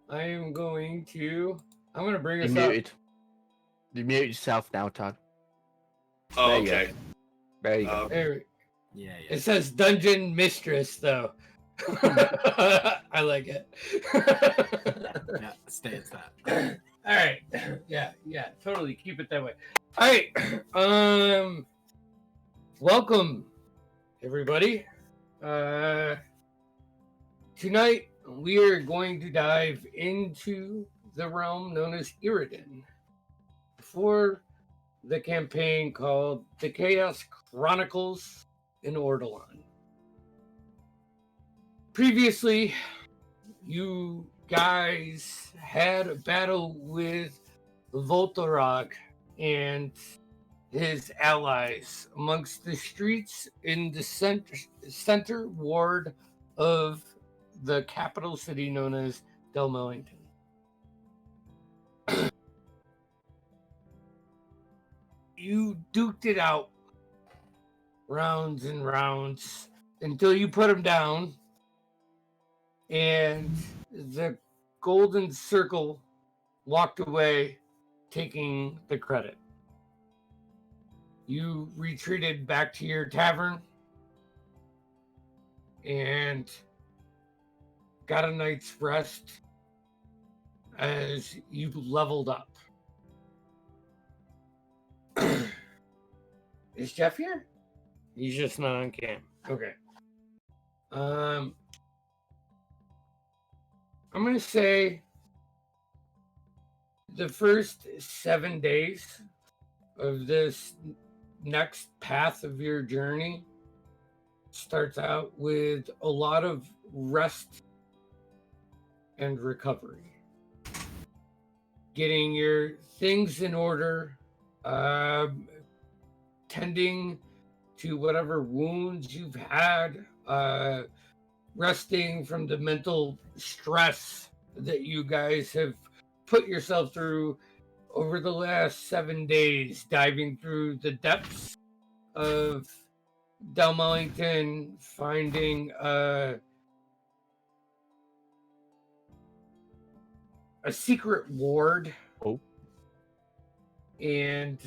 I'm going to bring You us up. muted. You mute yourself now, Todd. Oh, There you go. okay. There you go. There, Yeah. it says Dungeon Mistress, though. I like it. Yeah, stay at that. All right. Yeah, totally. Keep it that way. All right. Welcome, everybody. Tonight, we are going to dive into the realm known as Iridan for the campaign called The Chaos Chronicles in Ordalan. Previously, you guys had a battle with Voltarag and his allies amongst the streets in the center ward of the capital city known as Delmellington. You duked it out rounds and rounds until you put him down, and the golden circle walked away, taking the credit. You retreated back to your tavern and got a night's rest as you leveled up. Is Jeff here? He's just not on cam. Okay. I'm gonna say the first 7 days of this next path of your journey starts out with a lot of rest and recovery. Getting your things in order, tending to whatever wounds you've had, resting from the mental stress that you guys have put yourself through over the last 7 days, diving through the depths of Delmellington, finding a secret ward. Oh. And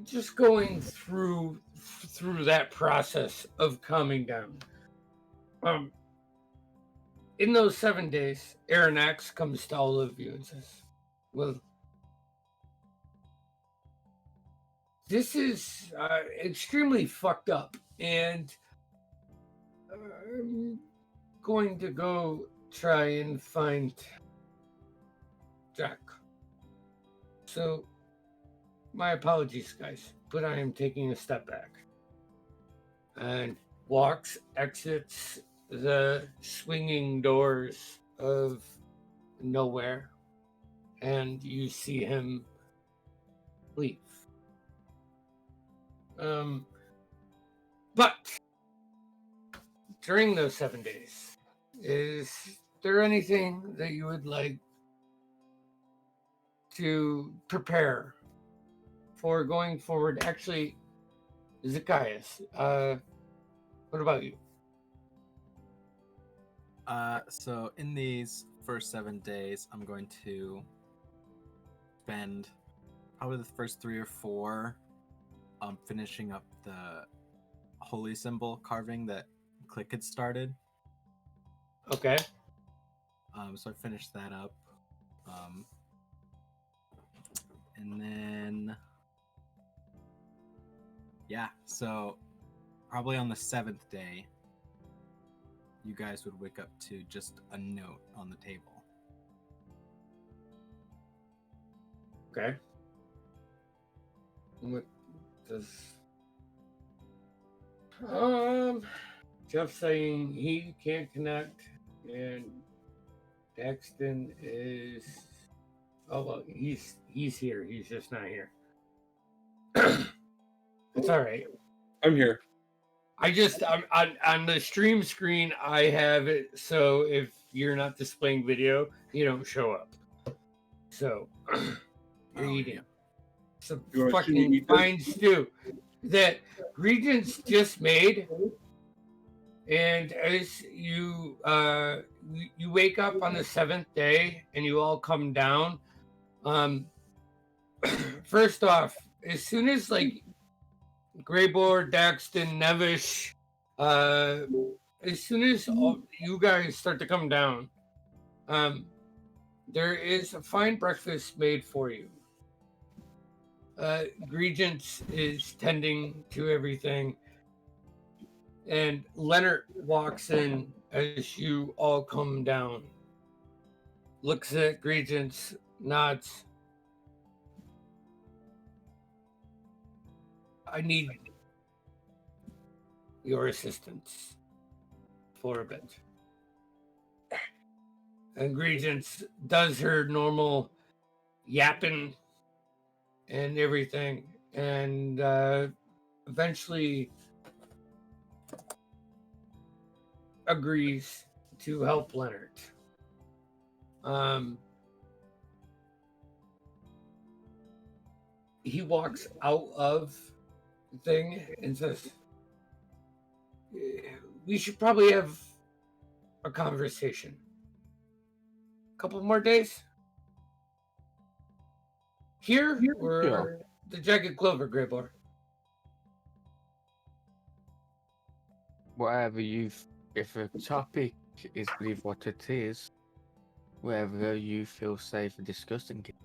just going through that process of calming down. In those 7 days, Aranax comes to all of you and says, well, this is extremely fucked up, and I'm going to go try and find Jack. So, my apologies, guys, but I am taking a step back. And exits the swinging doors of nowhere, and you see him leave. But during those 7 days, is there anything that you would like to prepare for going forward? Actually, Zacchaeus, what about you? So in these first 7 days, I'm going to spend probably the first 3 or 4 finishing up the holy symbol carving that Click had started. Okay. So I finished that up. And then yeah, so probably on the 7th day, you guys would wake up to just a note on the table. Okay. What does Jeff saying he can't connect, and Daxton is he's here. He's just not here. It's all right. I'm here. I'm on the stream screen. I have it so if you're not displaying video, you don't show up. So you're eating some fucking fine stew that Regents just made And as you you wake up on the 7th day and you all come down, first off, as soon as like Greybor, Daxton, Nevish, as soon as you guys start to come down, there is a fine breakfast made for you. Regents is tending to everything, and Leonard walks in as you all come down, looks at Regents, nods. I need your assistance for a bit. And Regents does her normal yapping and everything, and eventually agrees to help Leonard. He walks out of the thing and says, we should probably have a conversation. A couple more days? Here or the Jagged Clover, Greybor? Whatever if a topic is believe what it is, wherever you feel safe discussing it.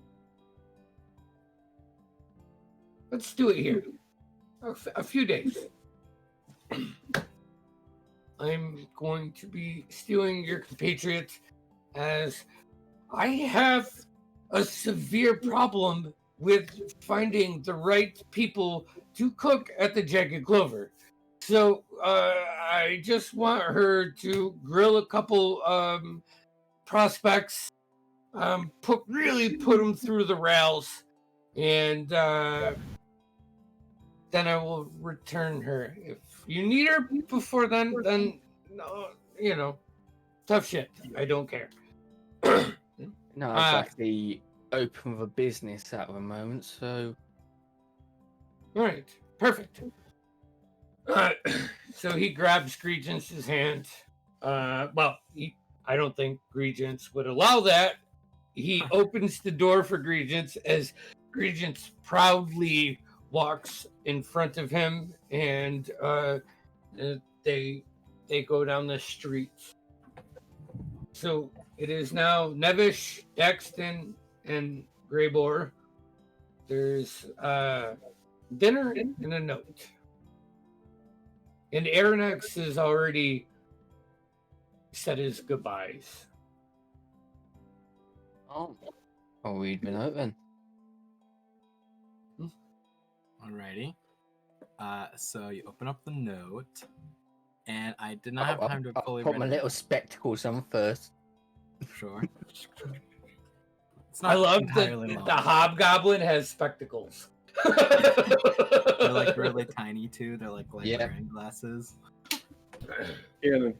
Let's do it here. A few days. I'm going to be stealing your compatriots, as I have a severe problem with finding the right people to cook at the Jagged Clover. So I just want her to grill a couple prospects, put them through the rails, and then I will return her. If you need her before then no, tough shit. I don't care. No, exactly. Open for business at the moment, so. All right, perfect. So he grabs Regents' hand. I don't think Regents would allow that. He opens the door for Regents as Regents proudly walks in front of him, and they go down the street. So it is now Nevish, Daxton, and Greybor. There's dinner and a note. And Aranex has already said his goodbyes. Oh, I'll read the note then. Alrighty. So you open up the note, and I did not have time to fully put read my it. little spectacles on first. Sure. It's I not love entirely that long. the hobgoblin has spectacles. They're like really tiny too. They're like librarian glasses. Canon.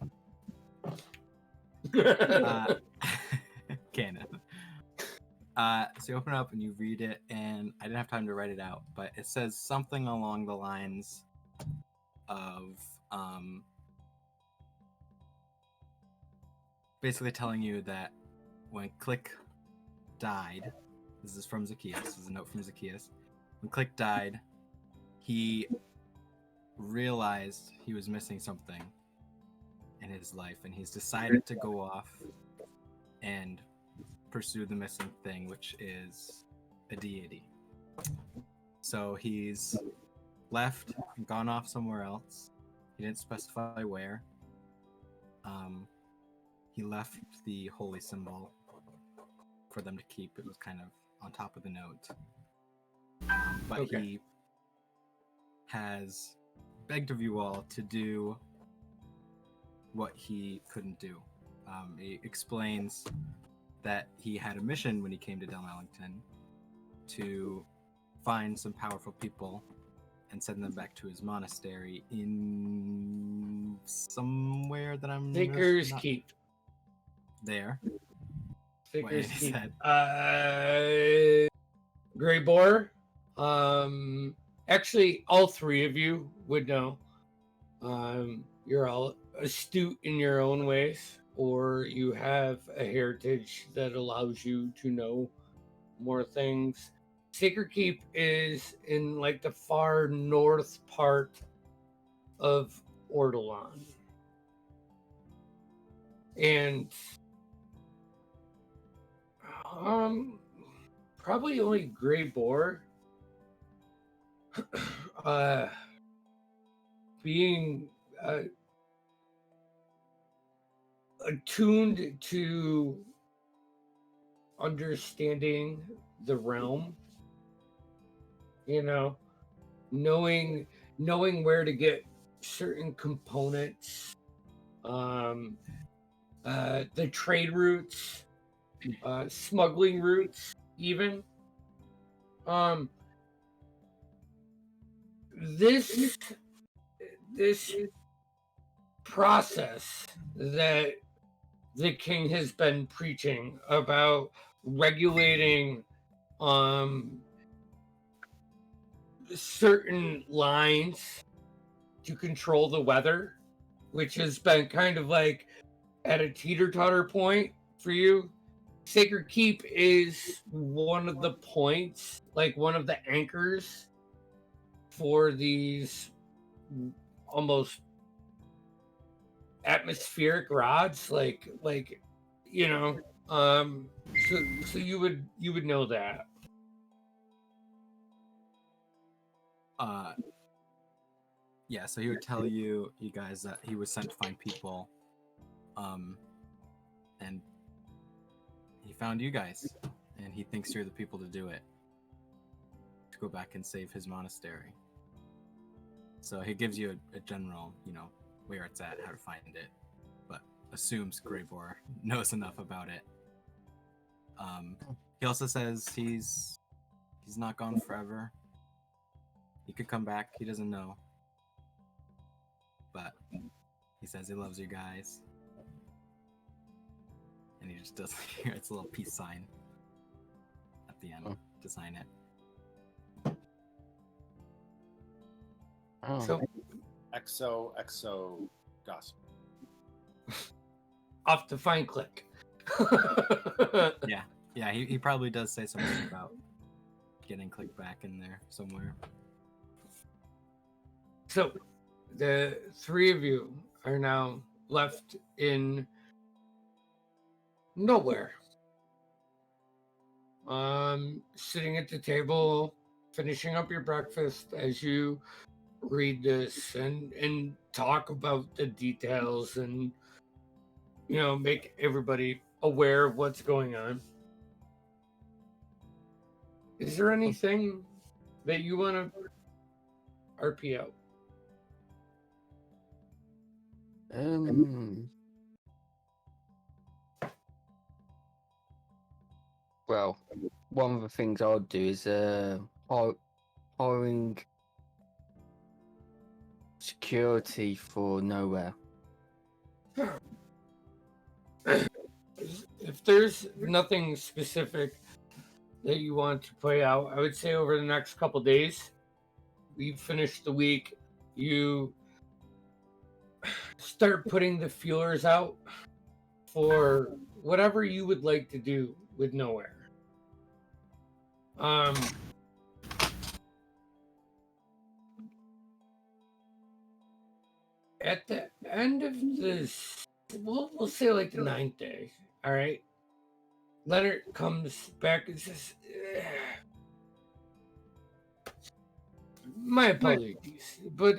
Canon. So you open it up and you read it, and I didn't have time to write it out, but it says something along the lines of basically telling you that when Click died, this is from Zacchaeus, this is a note from Zacchaeus. When Click died, he realized he was missing something in his life, and he's decided to go off and pursue the missing thing, which is a deity. So he's left and gone off somewhere else. He didn't specify where. He left the holy symbol for them to keep. It was kind of on top of the note. But Okay. he has begged of you all to do what he couldn't do. He explains that he had a mission when he came to Delmellington to find some powerful people and send them back to his monastery in somewhere that I'm Thinker's not Keep. there. Thinker's Wait, Keep. is Greybor. Actually, all three of you would know. you're all astute in your own ways, or you have a heritage that allows you to know more things. Sacred Keep is in like the far north part of Ordalan. And probably only Grey Boar being attuned to understanding the realm, you know, knowing where to get certain components, the trade routes, smuggling routes, even. This process that the king has been preaching about regulating certain lines to control the weather, which has been kind of like at a teeter-totter point for you. Sacred Keep is one of the points, like one of the anchors for these almost atmospheric rods, like you know. So you would know that. Yeah, so he would tell you guys that he was sent to find people, and he found you guys, and he thinks you're the people to do it, to go back and save his monastery. So he gives you a general, where it's at, how to find it, but assumes Grey Boar knows enough about it. He also says he's not gone forever. He could come back. He doesn't know. But he says he loves you guys. And he just does it's a little peace sign at the end to sign it. Oh. So XO gossip. Off the fine click. Yeah, he probably does say something about getting clicked back in there somewhere. So the three of you are now left in nowhere. Sitting at the table, finishing up your breakfast as you read this and talk about the details and make everybody aware of what's going on. Is there anything that you want to RP out? Well, one of the things I'll do is hiring security for nowhere. If there's nothing specific that you want to play out, I would say over the next couple days, we finish the week, you start putting the feelers out for whatever you would like to do with nowhere. At the end of this, we'll say like the 9th day, all right? Leonard comes back and says, my apologies, but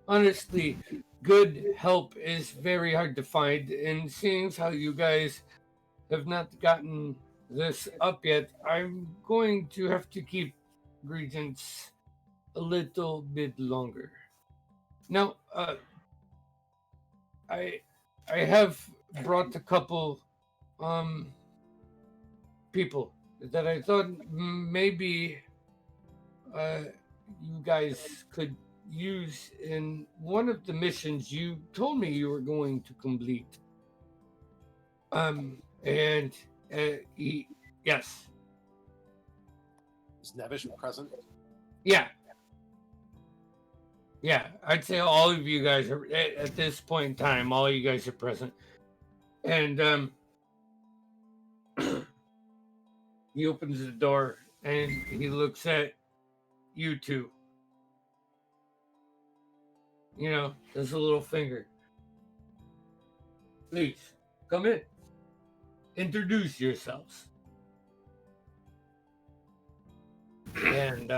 honestly, good help is very hard to find, and seeing how you guys have not gotten this up yet, I'm going to have to keep Regents a little bit longer. Now, I have brought a couple people that I thought maybe you guys could use in one of the missions you told me you were going to complete. Yes. Is Nevish present? Yeah. Yeah, I'd say all of you guys are at this point in time. All you guys are present, and he opens the door and he looks at you two. You know, does a little finger. Please come in. Introduce yourselves. And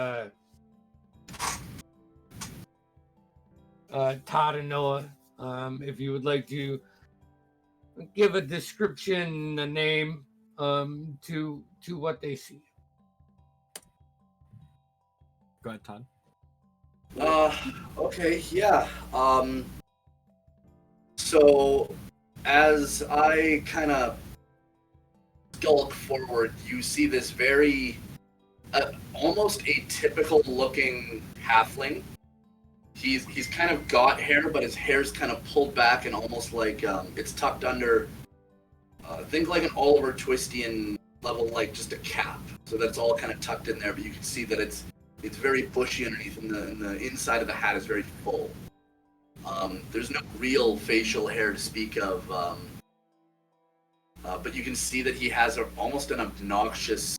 Todd and Noah, if you would like to give a description, a name to what they see. Go ahead, Todd. Okay, yeah. So as I kind of skulk forward, you see this very, almost atypical looking halfling. He's kind of got hair, but his hair's kind of pulled back and almost like it's tucked under. Think like an Oliver Twistian level, like just a cap. So that's all kind of tucked in there, but you can see that it's very bushy underneath, and the inside of the hat is very full. There's no real facial hair to speak of, but you can see that he has almost an obnoxious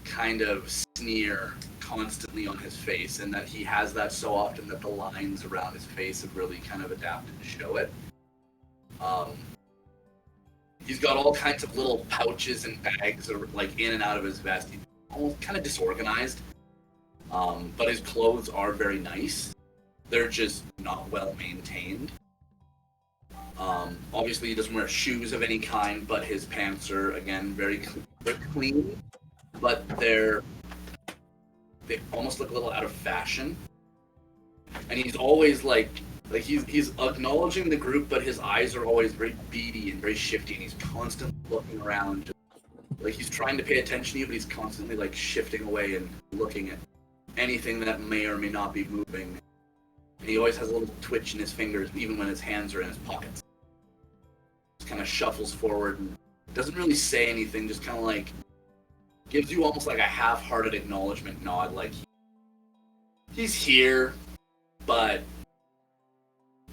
kind of sneer constantly on his face, and that he has that so often that the lines around his face have really kind of adapted to show it. He's got all kinds of little pouches and bags like in and out of his vest. He's almost kind of disorganized, but his clothes are very nice. They're just not well maintained. Obviously, he doesn't wear shoes of any kind, but his pants are, again, they're clean, but they almost look a little out of fashion. And he's always like he's acknowledging the group, but his eyes are always very beady and very shifty, and he's constantly looking around, like he's trying to pay attention to you, but he's constantly like shifting away and looking at anything that may or may not be moving. And he always has a little twitch in his fingers, even when his hands are in his pockets. Just kind of shuffles forward and doesn't really say anything, just kind of like gives you almost like a half-hearted acknowledgement nod, like he's here, but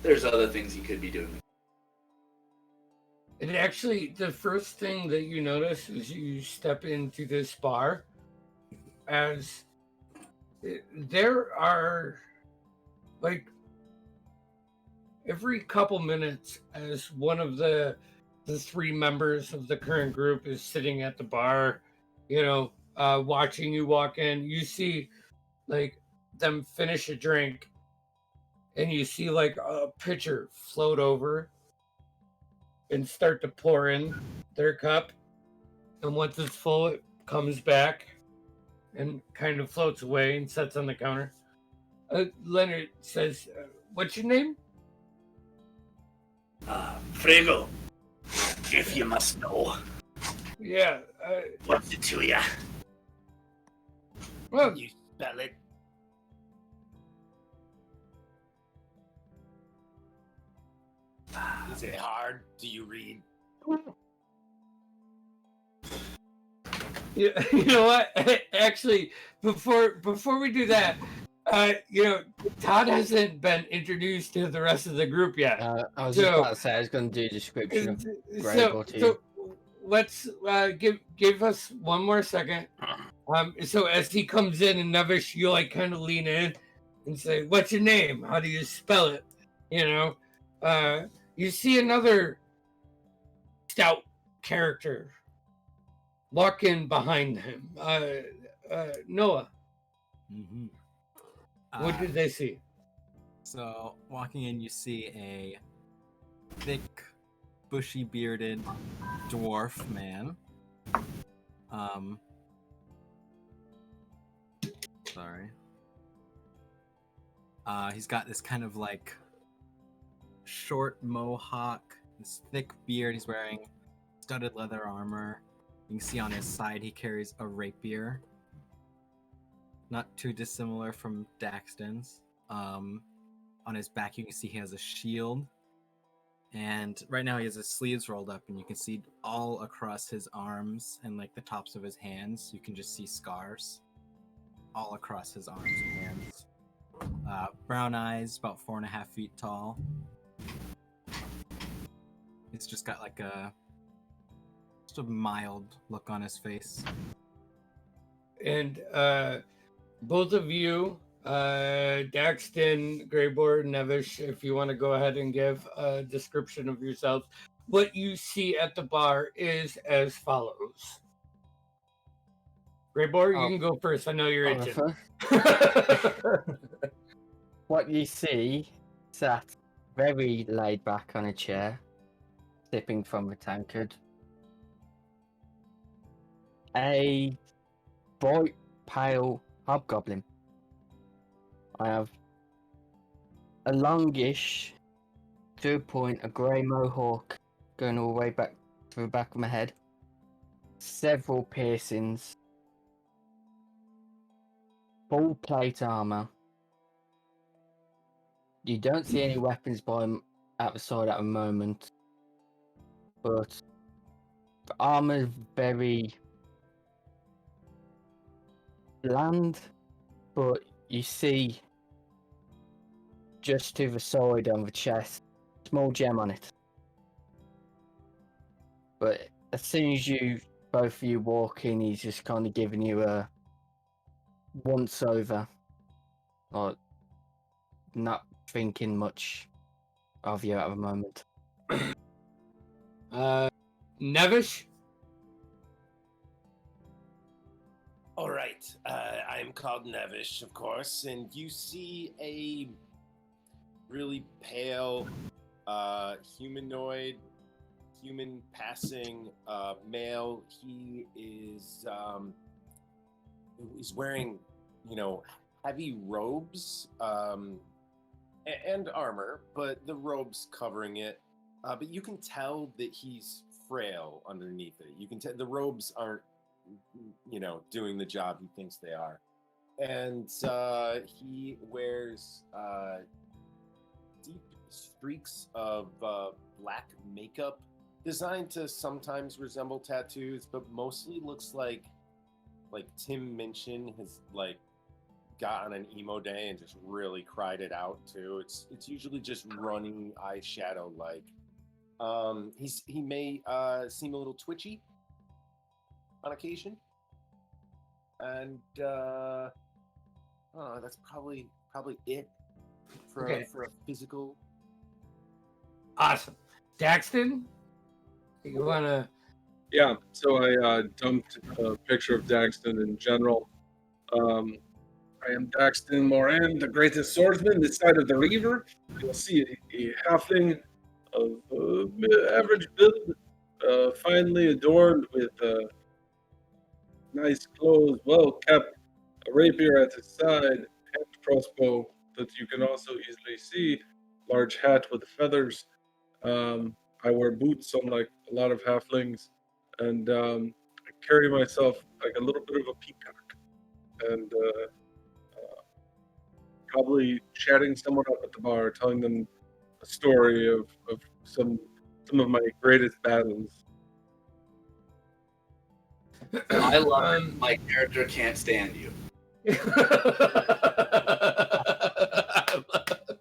there's other things he could be doing. And actually, the first thing that you notice is you step into this bar, as there are, like, every couple minutes, as one of the three members of the current group is sitting at the bar, you know, watching you walk in, you see, like, them finish a drink, and you see, like, a pitcher float over and start to pour in their cup. And once it's full, it comes back and kind of floats away and sets on the counter. Leonard says, what's your name? Frego, if you must know. Yeah. What's it to ya? Well, You spell it. Is it hard? Do you read? yeah, you know what? Actually, before we do that, you know, Todd hasn't been introduced to the rest of the group yet. I was just about to say I was going to do a description of Greg so let's give us one more second. So as he comes in, and Nevish, you like kind of lean in and say, "What's your name? How do you spell it?" You know, you see another stout character walk in behind him. Noah, Mm-hmm. what did they see? So, walking in, you see a thick, bushy bearded dwarf man. Sorry. He's got this kind of like short mohawk, this thick beard. He's wearing studded leather armor. You can see on his side he carries a rapier. Not too dissimilar from Daxton's. On his back you can see he has a shield. And right now he has his sleeves rolled up, and you can see all across his arms and like the tops of his hands, you can just see scars all across his arms and hands. Brown eyes, about 4.5 feet tall. He's just got like just a mild look on his face. And both of you, Daxton, Greybor, Nevish, if you want to go ahead and give a description of yourselves. What you see at the bar is as follows. Greybor, you can go first. I know you're itching. What you see sat very laid back on a chair, sipping from a tankard. A bright, pale hobgoblin. I have a longish, to a point, a grey mohawk going all the way back to the back of my head. Several piercings. Full plate armor. You don't see any weapons by him at the side at the moment, but the armor is very bland. But you see, just to the side on the chest, small gem on it. But as soon as both of you walk in, he's just kind of giving you a once over, or not thinking much of you at the moment. Nevish? All right, I'm called Nevish, of course, and you see a really pale, humanoid, human-passing male. He is wearing, heavy robes and armor, but the robes covering it. But you can tell that he's frail underneath it. You can tell the robes aren't, doing the job he thinks they are. And he wears deep streaks of black makeup designed to sometimes resemble tattoos, but mostly looks like Tim Minchin has got on an emo day and just really cried it out too. It's usually just runny eyeshadow he may seem a little twitchy on occasion, and that's probably it for a physical. Awesome. Daxton, you wanna? Yeah, so I dumped a picture of Daxton in general. I am Daxton Moran, the greatest swordsman this side of the river. You'll see a halfling of average build, finely adorned with nice clothes, well kept, a rapier at his side, hand crossbow that you can also easily see, large hat with feathers. I wear boots, unlike a lot of halflings, and I carry myself like a little bit of a peacock, and probably chatting someone up at the bar, telling them a story of some of my greatest battles. I love it. My character can't stand you.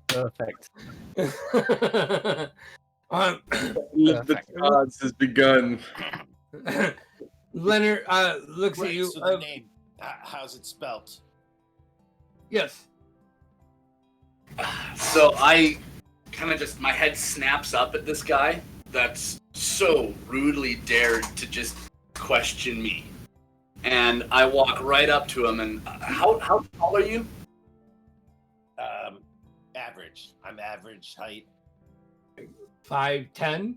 Perfect. The odds has begun. Leonard looks at you. So the name, how's it spelt? Yes. So I kind of my head snaps up at this guy that's so rudely dared to just question me. And I walk right up to him and, how tall are you? Average. I'm average height. 5'10",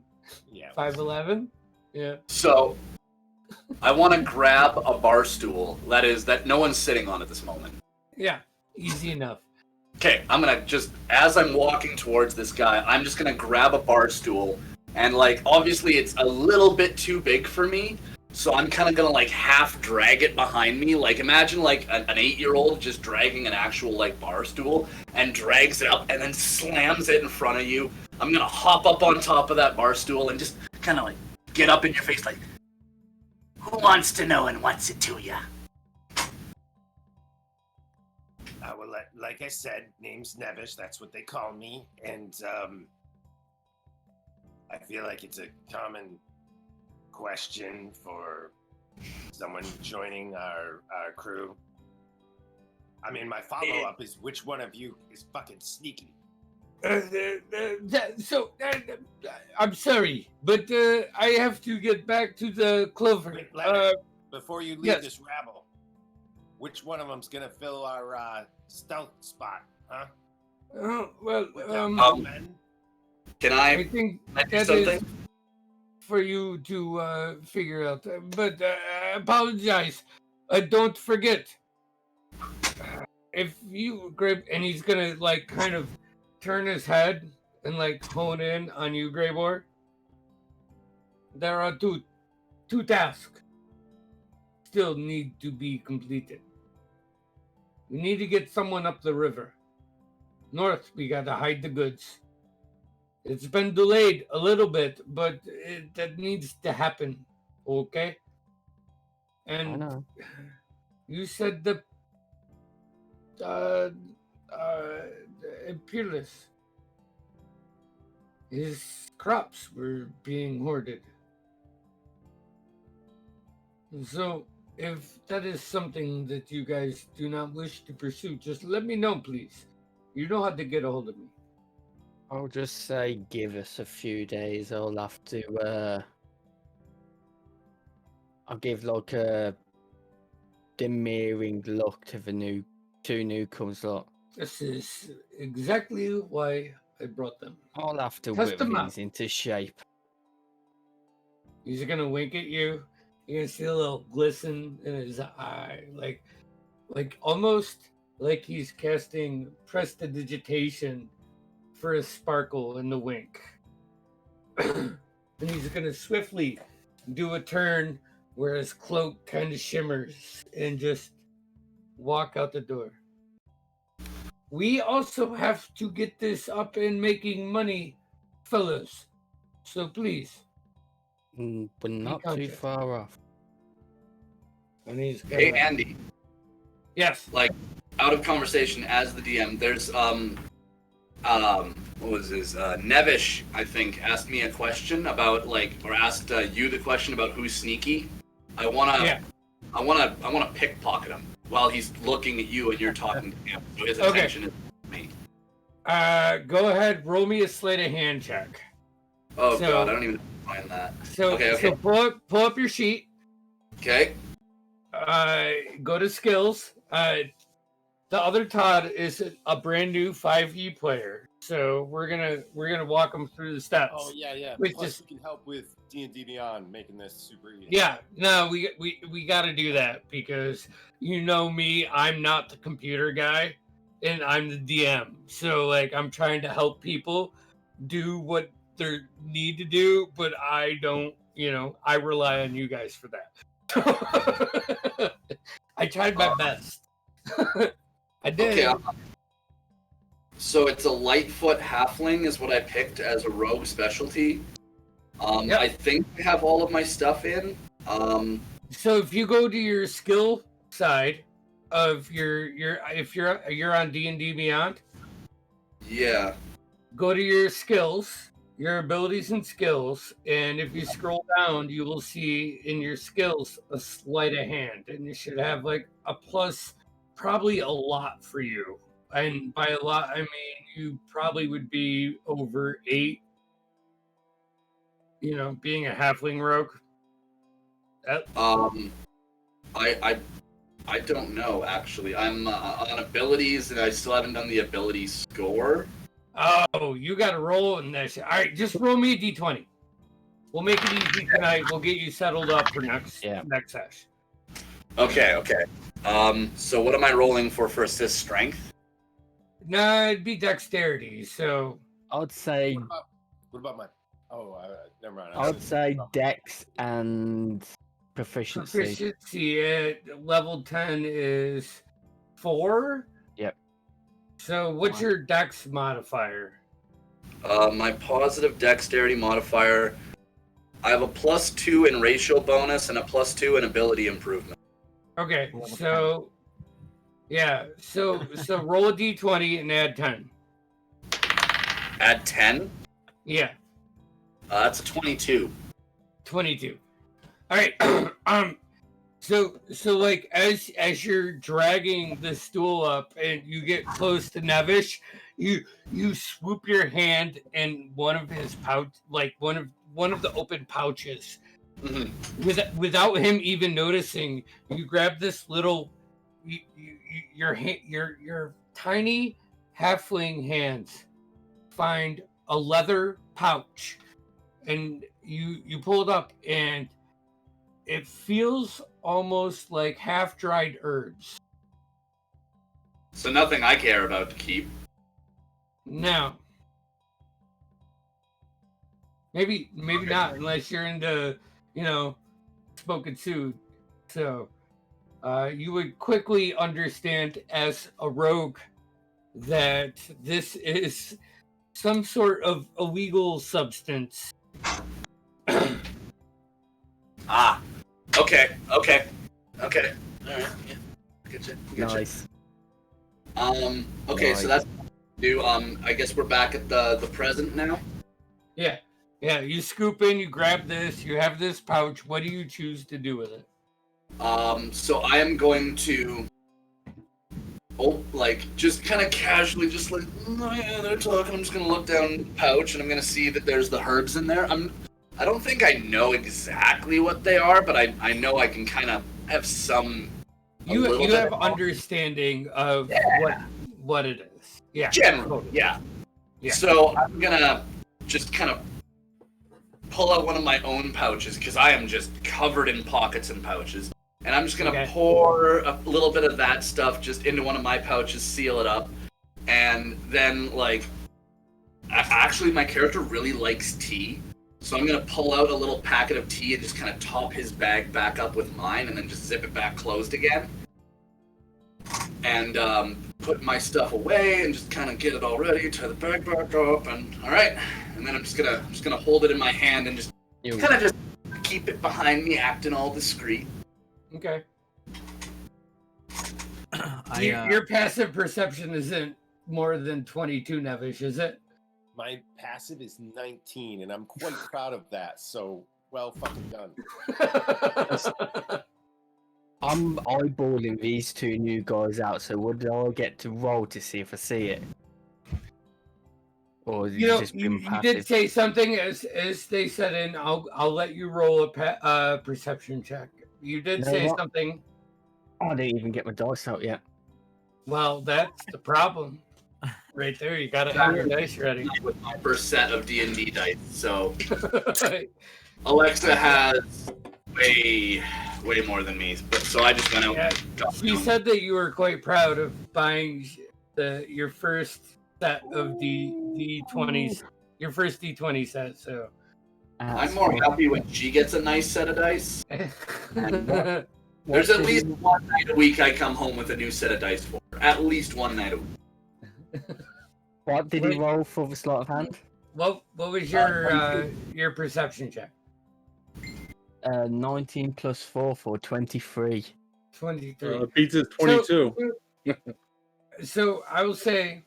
Yeah. 5'11". Yeah. So I want to grab a bar stool that no one's sitting on at this moment. Yeah. Easy enough. Okay, I'm gonna as I'm walking towards this guy, I'm just gonna grab a bar stool, and obviously it's a little bit too big for me, so I'm kind of gonna half drag it behind me. Imagine an 8-year-old just dragging an actual bar stool and drags it up and then slams it in front of you. I'm gonna hop up on top of that bar stool and just kind of get up in your face who wants to know and what's it to ya? Well, like I said, name's Nevish. That's what they call me, and I feel like it's a common question for someone joining our crew. I mean, my follow-up is which one of you is fucking sneaky? I'm sorry, but I have to get back to the clover. Wait, Leonard, before you leave yes. this rabble, which one of them's gonna fill our stealth spot, huh? Well, Men? Can I think I do that something? is for you to figure out. But I apologize. Don't forget, if you grab, and he's gonna like kind of turn his head and like hone in on you, Greybor. There are two tasks still need to be completed. We need to get someone up the river. North, we gotta hide the goods. It's been delayed a little bit, but that needs to happen, okay? I And know. you said the Peerless, his crops were being hoarded. So, if that is something that you guys do not wish to pursue, just let me know, please. You know how to get a hold of me. I'll just say give us a few days. I'll have to. I'll give like a demurring look to the two newcomers. Lot. This is exactly why I brought them. I'll have to Test whip them out. these into shape. He's gonna wink at you. You're gonna see a little glisten in his eye, like almost like he's casting prestidigitation for a sparkle in the wink. And he's gonna swiftly do a turn where his cloak kind of shimmers and just walk out the door. We also have to get this up and making money, fellas. So please. But not too conscious. far off. And he's Hey, gonna... Andy. Yes. Like, out of conversation as the DM, there's what was his Nevish, I think, asked me a question about or asked you the question about who's sneaky. I wanna pickpocket him while he's looking at you and you're talking to him. So his attention is me. Go ahead, roll me a sleight of hand check. Oh god, I don't even find that. So Okay. So pull up your sheet. Okay. Go to skills. The other Todd is a brand new 5e player, so we're gonna walk him through the steps. Oh yeah. Which Plus, just we can help with D&D Beyond, making this super easy. yeah. No, we got to do that because you know me, I'm not the computer guy, and I'm the DM. So like I'm trying to help people do what they need to do, but I don't. I rely on you guys for that. I tried my best. I did. Okay. So it's a Lightfoot halfling is what I picked as a rogue specialty. Yep. I think I have all of my stuff in. So if you go to your skill side of your if you're on D&D Beyond, Yeah. go to your skills, your abilities and skills, and if you scroll down, you will see in your skills a sleight of hand, and you should have like a plus, probably a lot for you. And by a lot, I mean you probably would be over 8. Being a halfling rogue. I don't know actually. I'm on abilities, and I still haven't done the ability score. Oh, you got to roll in this. All right, just roll me a d20. We'll make it easy tonight. We'll get you settled up for next sesh. Okay. So what am I rolling for assist strength? No, it'd be dexterity. So I'd say. What about my? Oh, never mind. I'd say Dex and proficiency. Proficiency at level 10 is 4. Yep. So what's your dex modifier? My positive dexterity modifier. I have a +2 in racial bonus and a +2 in ability improvement. Okay, so Yeah. So roll a d20 and add 10. Add 10. Yeah. That's a 22. 22. All right. So like as you're dragging the stool up and you get close to Nevish, you swoop your hand in one of his pouch, like one of the open pouches. Mm-hmm. Without him even noticing, you grab this little, your tiny halfling hands find a leather pouch, and you pull it up, and it feels almost like half-dried herbs. So nothing I care about to keep. Now, maybe not unless you're into, spoken food. So, you would quickly understand as a rogue that this is some sort of illegal substance. Okay. All right. Yeah. Good. Nice. Okay, Nice. so that's do. I guess we're back at the present now. Yeah. You scoop in, you grab this, you have this pouch. What do you choose to do with it? So I am going to, just kind of casually, just like, oh yeah, they're talking. I'm just gonna look down the pouch and I'm gonna see that there's the herbs in there. I don't think I know exactly what they are, but I know I can kind of have some. You have understanding of what it is. Yeah. Generally, yeah. So I'm gonna just kind of pull out one of my own pouches because I am just covered in pockets and pouches, and I'm just gonna pour a little bit of that stuff just into one of my pouches, seal it up, and then actually my character really likes tea. So I'm going to pull out a little packet of tea and just kind of top his bag back up with mine and then just zip it back closed again. And put my stuff away and just kind of get it all ready, tie the bag back up, and all right. And then I'm just gonna hold it in my hand and just kind of just keep it behind me, acting all discreet. Okay. Your passive perception isn't more than 22, Nevish, is it? My passive is 19, and I'm quite proud of that. So, well fucking done. I'm eyeballing these two new guys out, so would I get to roll to see if I see it? Or is it just been you passive? did say something as they said in. I'll let you roll a perception check. You did say something. I didn't even get my dice out yet. Well, that's the problem. Right there, you gotta have your dice ready. With my first set of D&D dice, so Alexa has way more than me. But so I just went out. Yeah, you said that you were quite proud of buying your first set of D20s, your first D20 set. So I'm more happy when she gets a nice set of dice. There's at least one night a week I come home with a new set of dice for. At least one night a week. What did he roll for the sleight of hand? What was your perception check? 19 plus 4 for 23. 23. Beats is 22. So I will say,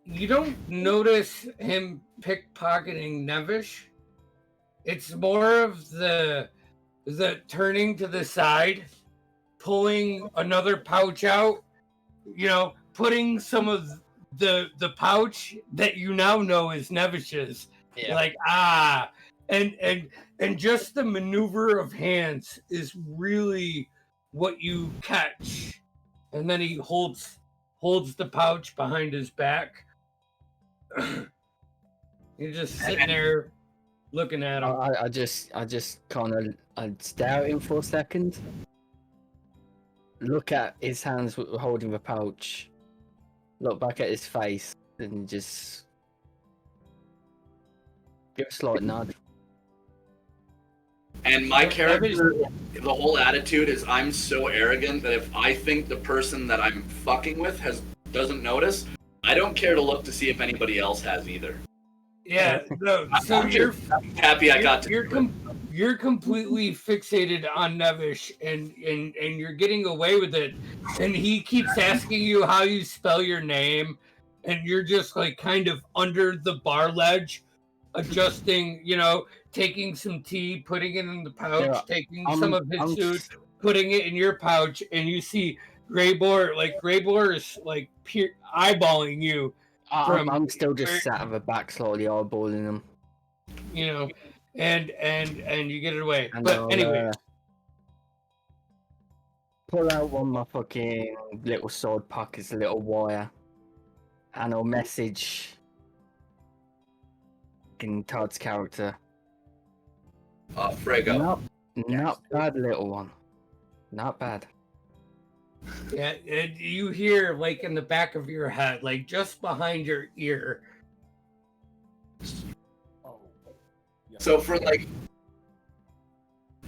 you don't notice him pickpocketing Nevish. It's more of the turning to the side, pulling another pouch out, putting some of the pouch that you now know is Nevish's. Yeah. Like, and just the maneuver of hands is really what you catch. And then he holds the pouch behind his back. You're just sitting there looking at him. I just kind of stare at him for a second. Look at his hands holding the pouch. Look back at his face and just give a slight nod. And my character, the whole attitude is I'm so arrogant that if I think the person that I'm fucking with doesn't notice, I don't care to look to see if anybody else has either. Yeah, no. So I'm happy I got to. you're completely fixated on Nevish, and you're getting away with it. And he keeps asking you how you spell your name, and you're just like kind of under the bar ledge, adjusting, taking some tea, putting it in the pouch, Yeah, taking some of his food, putting it in your pouch, and you see Greybor is like eyeballing you. I'm still just sat at the back, slowly eyeballing them. And you get it away. And But I'll, anyway, pull out one of my fucking little sword pockets, a little wire, and I'll message in Todd's character. Frego. Not bad, little one. Not bad. yeah, and you hear like in the back of your head, like just behind your ear. Oh. Yeah. So for like,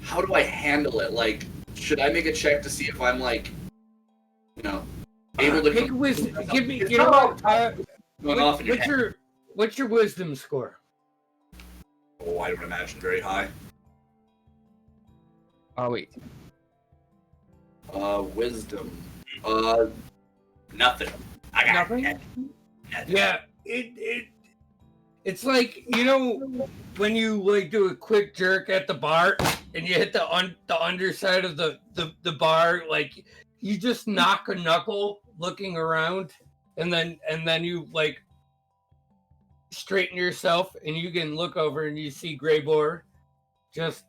how do I handle it? Like, should I make a check to see if I'm like, able to Pick wisdom. Give me. You know what? going off in your head? What's your wisdom score? Oh, I would imagine very high. Oh wait. Wisdom. Nothing. I got Nothing? nothing. Yeah, it's like, when you like do a quick jerk at the bar and you hit the underside of the bar, like you just knock a knuckle looking around, and then you like straighten yourself, and you can look over and you see Greybor just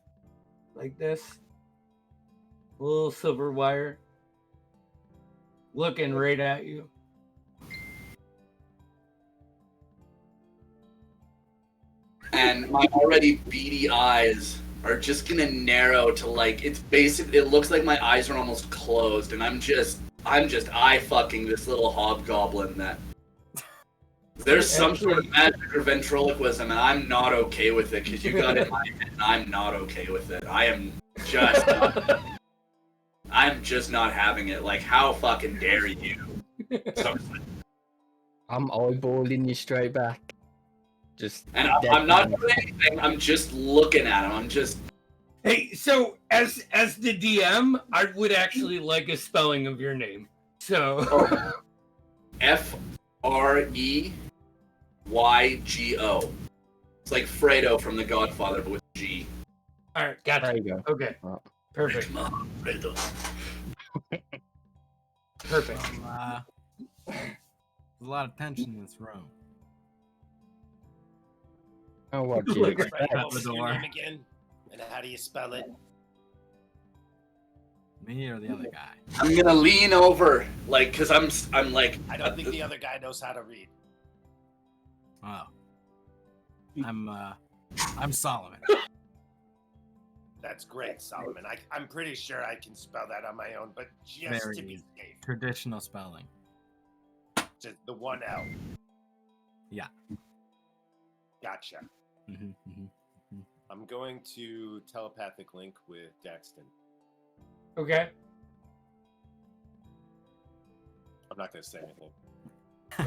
like this, a little silver wire looking right at you. And my already beady eyes are just gonna narrow to like, it looks like my eyes are almost closed, and I'm just eye fucking this little hobgoblin that there's some sort of magic or ventriloquism, and I'm not okay with it, because you got it in my head, and I'm not okay with it. I'm just not having it. Like, how fucking dare you? So, I'm eyeballing you straight back. And I'm not doing anything. I'm just looking at him. I'm just. Hey, so as the DM, I would actually like a spelling of your name. So FreYgo. It's like Fredo from The Godfather, but with G. All right, gotcha. There you go. Okay, perfect. Fredo. Perfect. There's a lot of tension in this room. Oh, what do you Look expect? right What's your name again? And how do you spell it? Me or the other guy? I'm gonna lean over, like, cause I'm like. I don't think the other guy knows how to read. Oh. I'm Solomon. That's great, Solomon. I'm pretty sure I can spell that on my own, but just Very to be easy. safe, Traditional spelling. just the one L. Yeah. Gotcha. Mm-hmm. I'm going to telepathic link with Daxton. Okay. I'm not going to say anything. All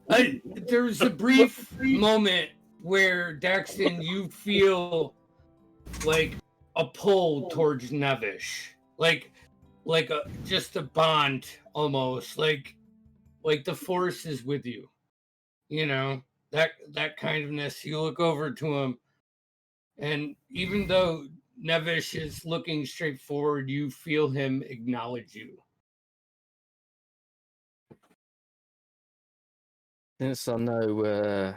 right. There's a brief moment where, Daxton, you feel like a pull towards Nevish, like just a bond almost, like the force is with you, that kind ofness. You look over to him, and even though Nevish is looking straight forward, you feel him acknowledge you. Since I know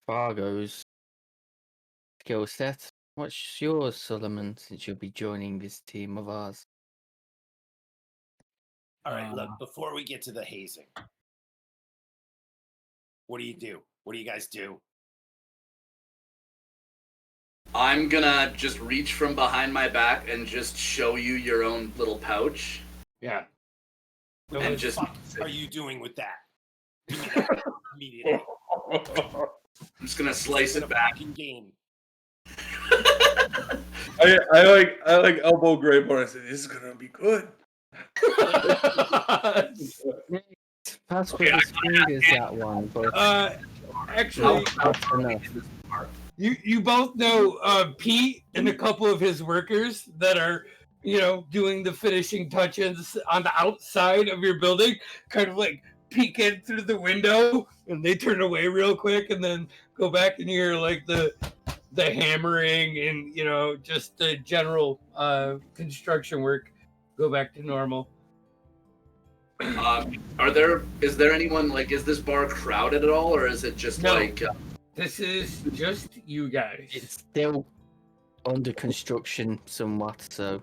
Fargo's skill set, what's yours, Solomon, since you'll be joining this team of ours? All right, look, before we get to the hazing, what do you do? What do you guys do? I'm gonna just reach from behind my back and just show you your own little pouch. Yeah. What And the just fuck are you doing with that? Give me that immediately. I'm just gonna slice it back. Game. I like elbow Greybor. I said, "This is gonna be good." Pass with his fingers, that one, but Actually, that's enough. you both know Pete and a couple of his workers that are, doing the finishing touches on the outside of your building, kind of like peek in through the window, and they turn away real quick and then go back and hear like the hammering and just the general construction work go back to normal. Is there anyone, like, is this bar crowded at all, or is it just No. like This is just you guys. It's still under construction somewhat, so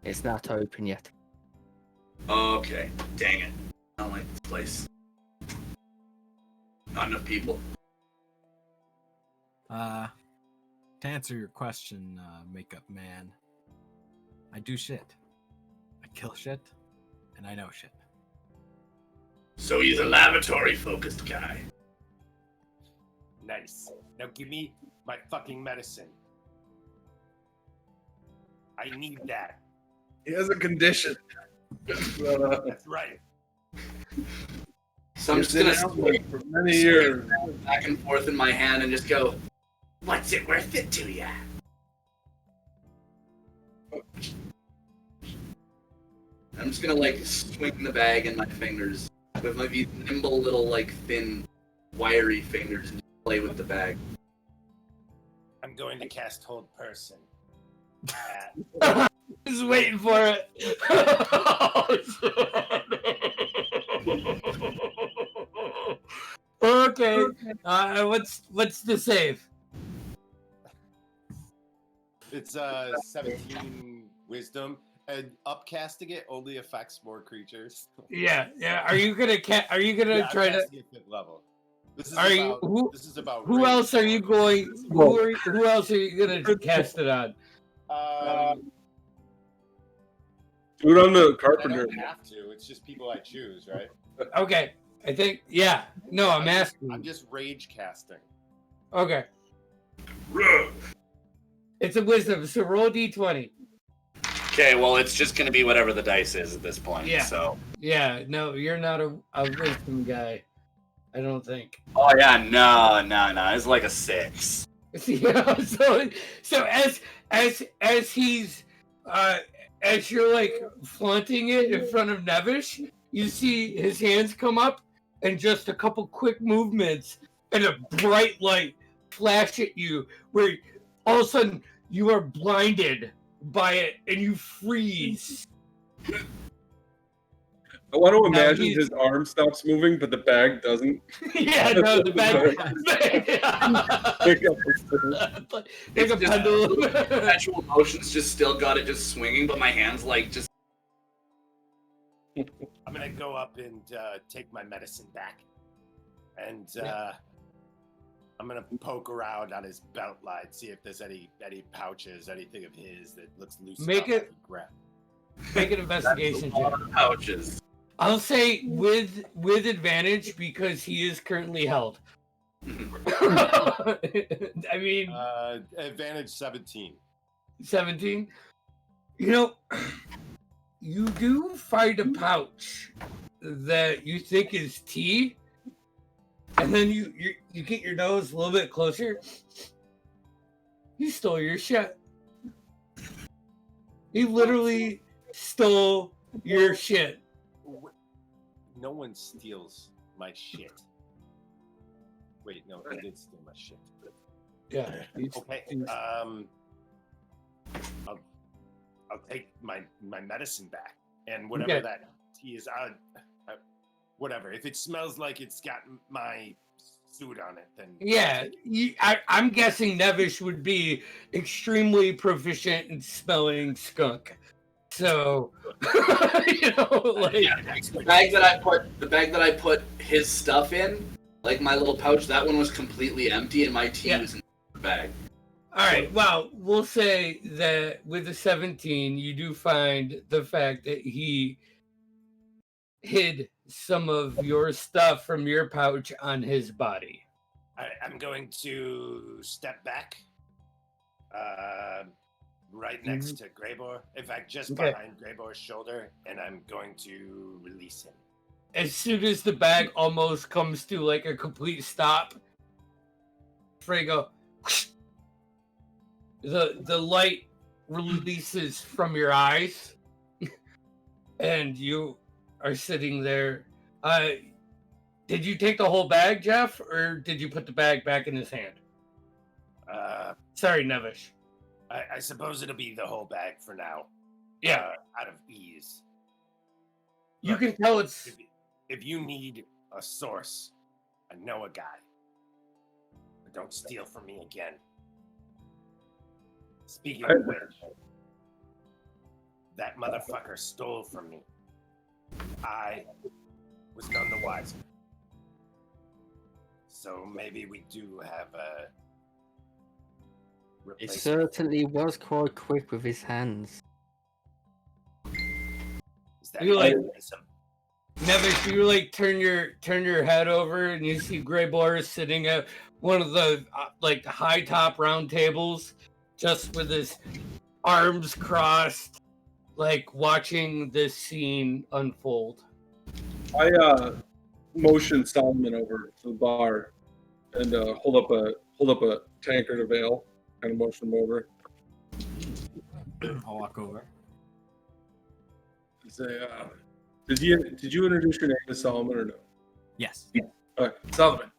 it's not open yet. okay, dang it, I don't like this place. Not enough people. To answer your question, makeup man, I do shit. I kill shit, and I know shit. So he's a laboratory focused guy. Nice. Now give me my fucking medicine. I need that. He has a condition. That's right. So I'm just gonna swing for many years. back and forth in my hand and just go, "What's it worth it to ya?" I'm just gonna like swing the bag in my fingers with my nimble little like thin, wiry fingers and just play with the bag. I'm going to cast Hold Person. Just waiting for it. Okay. What's the save? It's 17 wisdom, and upcasting it only affects more creatures. Yeah. Are you gonna try to? Casting it 5th level. This is about Who range else are you more. going? Who else are you gonna cast it on? Do it on the I carpenter. don't have to. It's just people I choose, right? Okay. I think. Yeah. No, I'm asking. I'm just rage casting. Okay. It's a wisdom. So roll d20. Okay, well it's just gonna be whatever the dice is at this point. Yeah. So. Yeah. No, you're not a wisdom guy. I don't think. Oh yeah, no. It's like a 6. So as he's as you're like flaunting it in front of Nevish, you see his hands come up and just a couple quick movements and a bright light flash at you where all of a sudden you are blinded by it and you freeze. I want to Now imagine his arm stops moving, but the bag doesn't. Yeah, no, the bag. Like a pendulum. Perpetual motions just still got it just swinging, but my hands like just. I'm gonna go up and take my medicine back, and I'm gonna poke around on his belt line, see if there's any pouches, anything of his that looks loose. Make enough it- I can grab. Make an investigation check. Pouches. I'll say with advantage because he is currently held. I mean, Advantage 17. 17. You do find a pouch that you think is tea, and then you get your nose a little bit closer. You stole your shit. He literally stole your shit. No one steals my shit. Wait, no, he did steal my shit. Yeah. Okay. I'll take my medicine back, and whatever Okay. that tea is, whatever. If it smells like it's got my suit on it, then Yeah, I'm guessing Nevish would be extremely proficient in smelling skunk. So, like, The bag that I put his stuff in, like my little pouch, that one was completely empty, and my tea was in the bag. all right. Well, we'll say that with the 17, you do find the fact that he hid some of your stuff from your pouch on his body. I'm going to step back, right next to Greybor. In fact, just Okay. behind Greybor's shoulder, and I'm going to release him. As soon as the bag almost comes to like a complete stop, Frey go, the light releases from your eyes, and you are sitting there. Did you take the whole bag, Jeff, or did you put the bag back in his hand? Sorry, Nevish. I suppose it'll be the whole bag for now. Yeah. Out of ease. You Look, can tell it's... If you need a source, I know a guy. But don't steal from me again. Speaking of which, that motherfucker stole from me. I was none the wiser. So maybe we do have a It replacement. certainly was quite quick with his hands. Is that You like- mechanism? Nevish, you like turn your head over and you see Grey Boris sitting at one of the like high top round tables, just with his arms crossed, like watching this scene unfold. I motion Solomon over to the bar and hold up a tankard of ale. Kind of motion him over. I'll walk over. Say, did you introduce your name to Solomon or no? Yes. Solomon.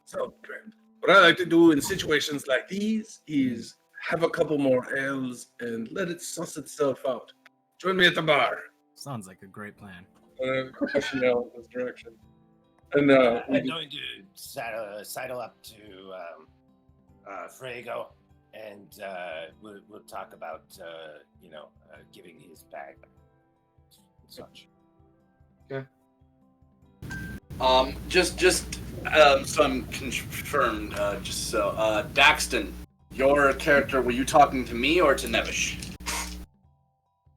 What I like to do in situations like these is have a couple more ales and let it suss itself out. Join me at the bar. Sounds like a great plan. Pushing out in this direction. And I'm going to sidle up to Frago, and we'll talk about giving his bag and such. Just so I'm confirmed, just so, Daxton, your character, were you talking to me or to Nevish?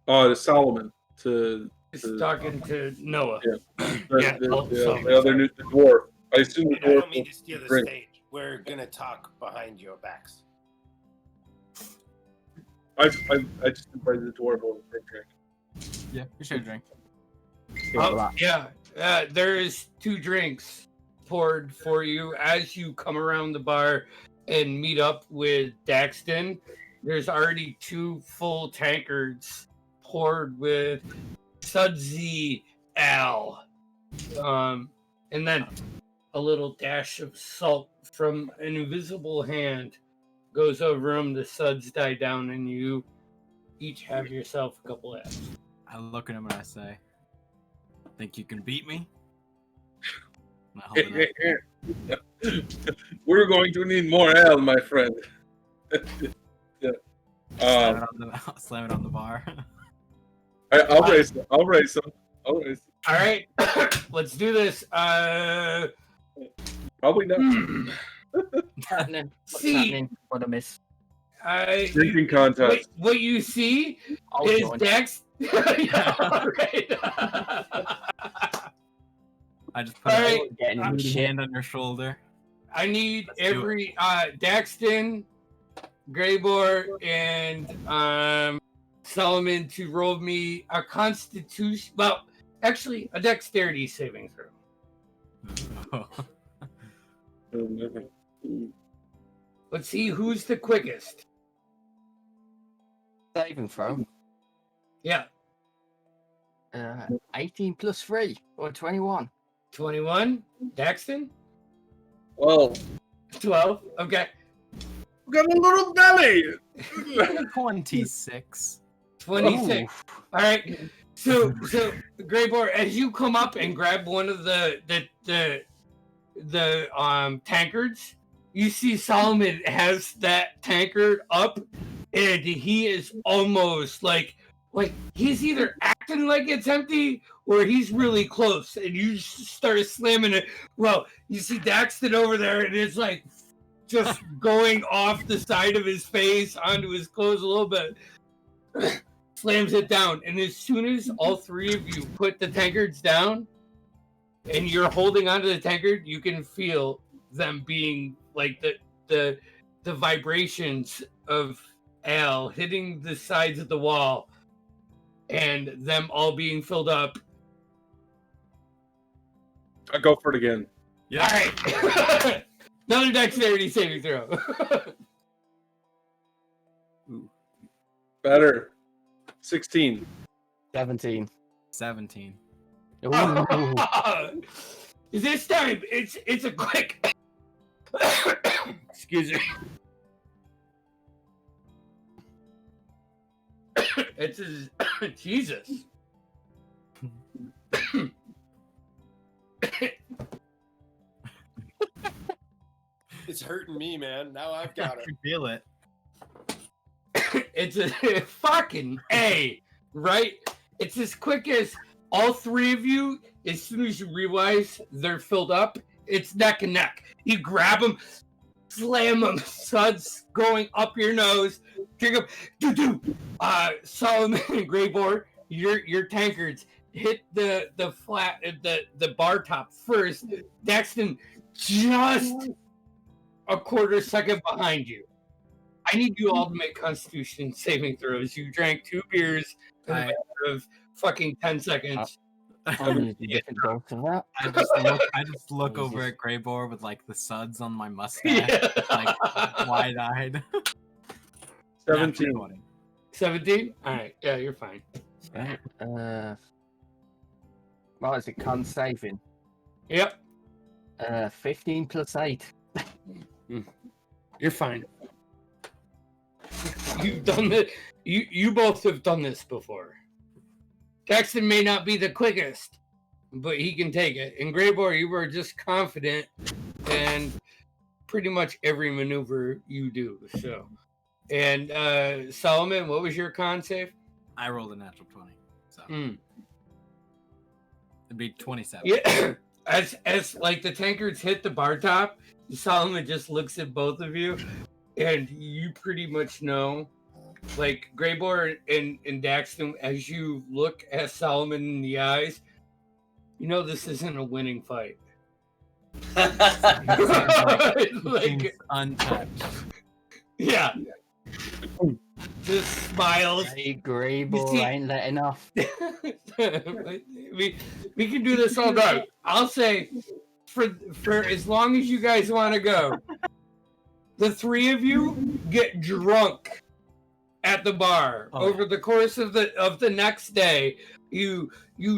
to Solomon. He's talking to Noah. Yeah. Solomon, The other the dwarf. I assume the And I dwarf. don't mean to steal the drink. stage. We're gonna talk behind your backs. I just invited the dwarf over for a drink. Yeah, we should drink. There is 2 drinks poured for you as you come around the bar and meet up with Daxton. There's already 2 full tankards poured with sudsy ale, and then a little dash of salt from an invisible hand goes over them. The suds die down, and you each have yourself a couple ales. I look at him and I say, "Think you can beat me?" And I hold it up. We're going to need more ale, my friend. Yeah. Slam it on the bar. I'll raise them. I'll raise them. All right, let's do this. Probably not. What's happening? What's See- happening? What a miss. Drinking contest. What you see I'll is join. Dax. Yeah, all right. I just put All a right. Getting really hit. hand on your shoulder. I need Let's do every Daxton, Greybor, and Solomon to roll me a Constitution. Well, actually, a Dexterity saving throw. Let's see who's the quickest. Saving throw. Yeah, 18 plus 3 or 21. 21. Daxton, Well, 12. Okay, we got a little belly. 26. 26. All right. So Greybor, as you come up and grab one of the tankards, you see Solomon has that tankard up, and he is almost like he's either acting like it's empty or he's really close, and you start slamming it. Well, you see Daxton over there, and it's like just going off the side of his face onto his clothes a little bit. Slams it down, and as soon as all 3 of you put the tankards down and you're holding onto the tankard, you can feel them being like the vibrations of ale hitting the sides of the wall and them all being filled up. I go for it again. All right. Another dexterity saving throw. Ooh. Better. 16. 17. 17. Ooh. This time, it's a quick. Excuse me. It's a, Jesus. It's hurting me, man. Now I've got I it. can feel it. It's a fucking A, right? It's as quick as all three of you, as soon as you realize they're filled up, it's neck and neck. You grab them, slam them, suds going up your nose, drink them, doo-doo. Solomon and Greyboard, your tankards hit the flat, the bar top first. Daxton just a quarter second behind you. I need you all to make Constitution saving throws. You drank 2 beers in a matter of fucking 10 seconds. I'm using different dose of that. I just look over Jesus. at Greybor with like the suds on my mustache, Yeah. like wide-eyed. 17. 17? All right. Yeah, you're fine. Right. What is it? Con saving. Yep, 15 plus 8. you're fine. You've done it. You both have done this before. Daxton may not be the quickest, but he can take it. And Greybor, you were just confident in pretty much every maneuver you do. So, and Solomon, what was your con save? I rolled a natural 20, so Mm. it'd be 27. Yeah, as like the tankards hit the bar top, Solomon just looks at both of you, and you pretty much know, like Greybor and Daxton, as you look at Solomon in the eyes, you know this isn't a winning fight. Like, Things untouched. yeah, just smiles. Hey, Greyboy, see- ain't letting off. we can do this all night. I'll say for as long as you guys want to go, the 3 of you get drunk at the bar over the course of the next day. You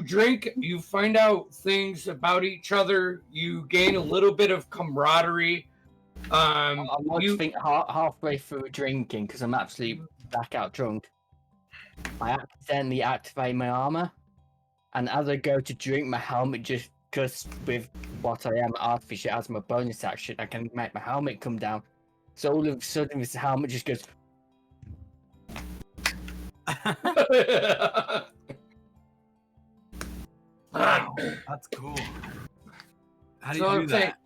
drink, you find out things about each other, you gain a little bit of camaraderie. I like you- to think halfway through drinking, because I'm absolutely blackout drunk, I accidentally activate my armor, and as I go to drink, my helmet just with what I am artificial as my bonus action, I can make my helmet come down. So all of a sudden, this helmet just goes. Wow, that's cool. How do So you I'm do saying- that?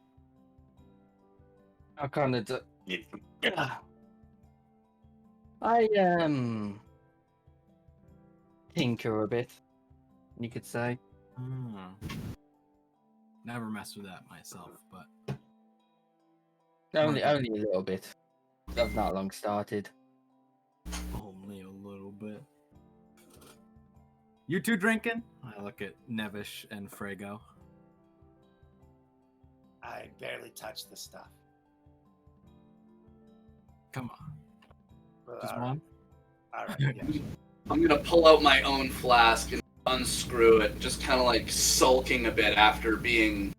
I kind of. I tinker a bit, you could say. Never messed with that myself, but Only a little bit. I've not long started. only a little bit. You two drinking? I look at Nevish and Frago. I barely touched the stuff. Come on. Well, Just all one? right. All right. Yeah. I'm gonna pull out my own flask and unscrew it, just kind of like sulking a bit after being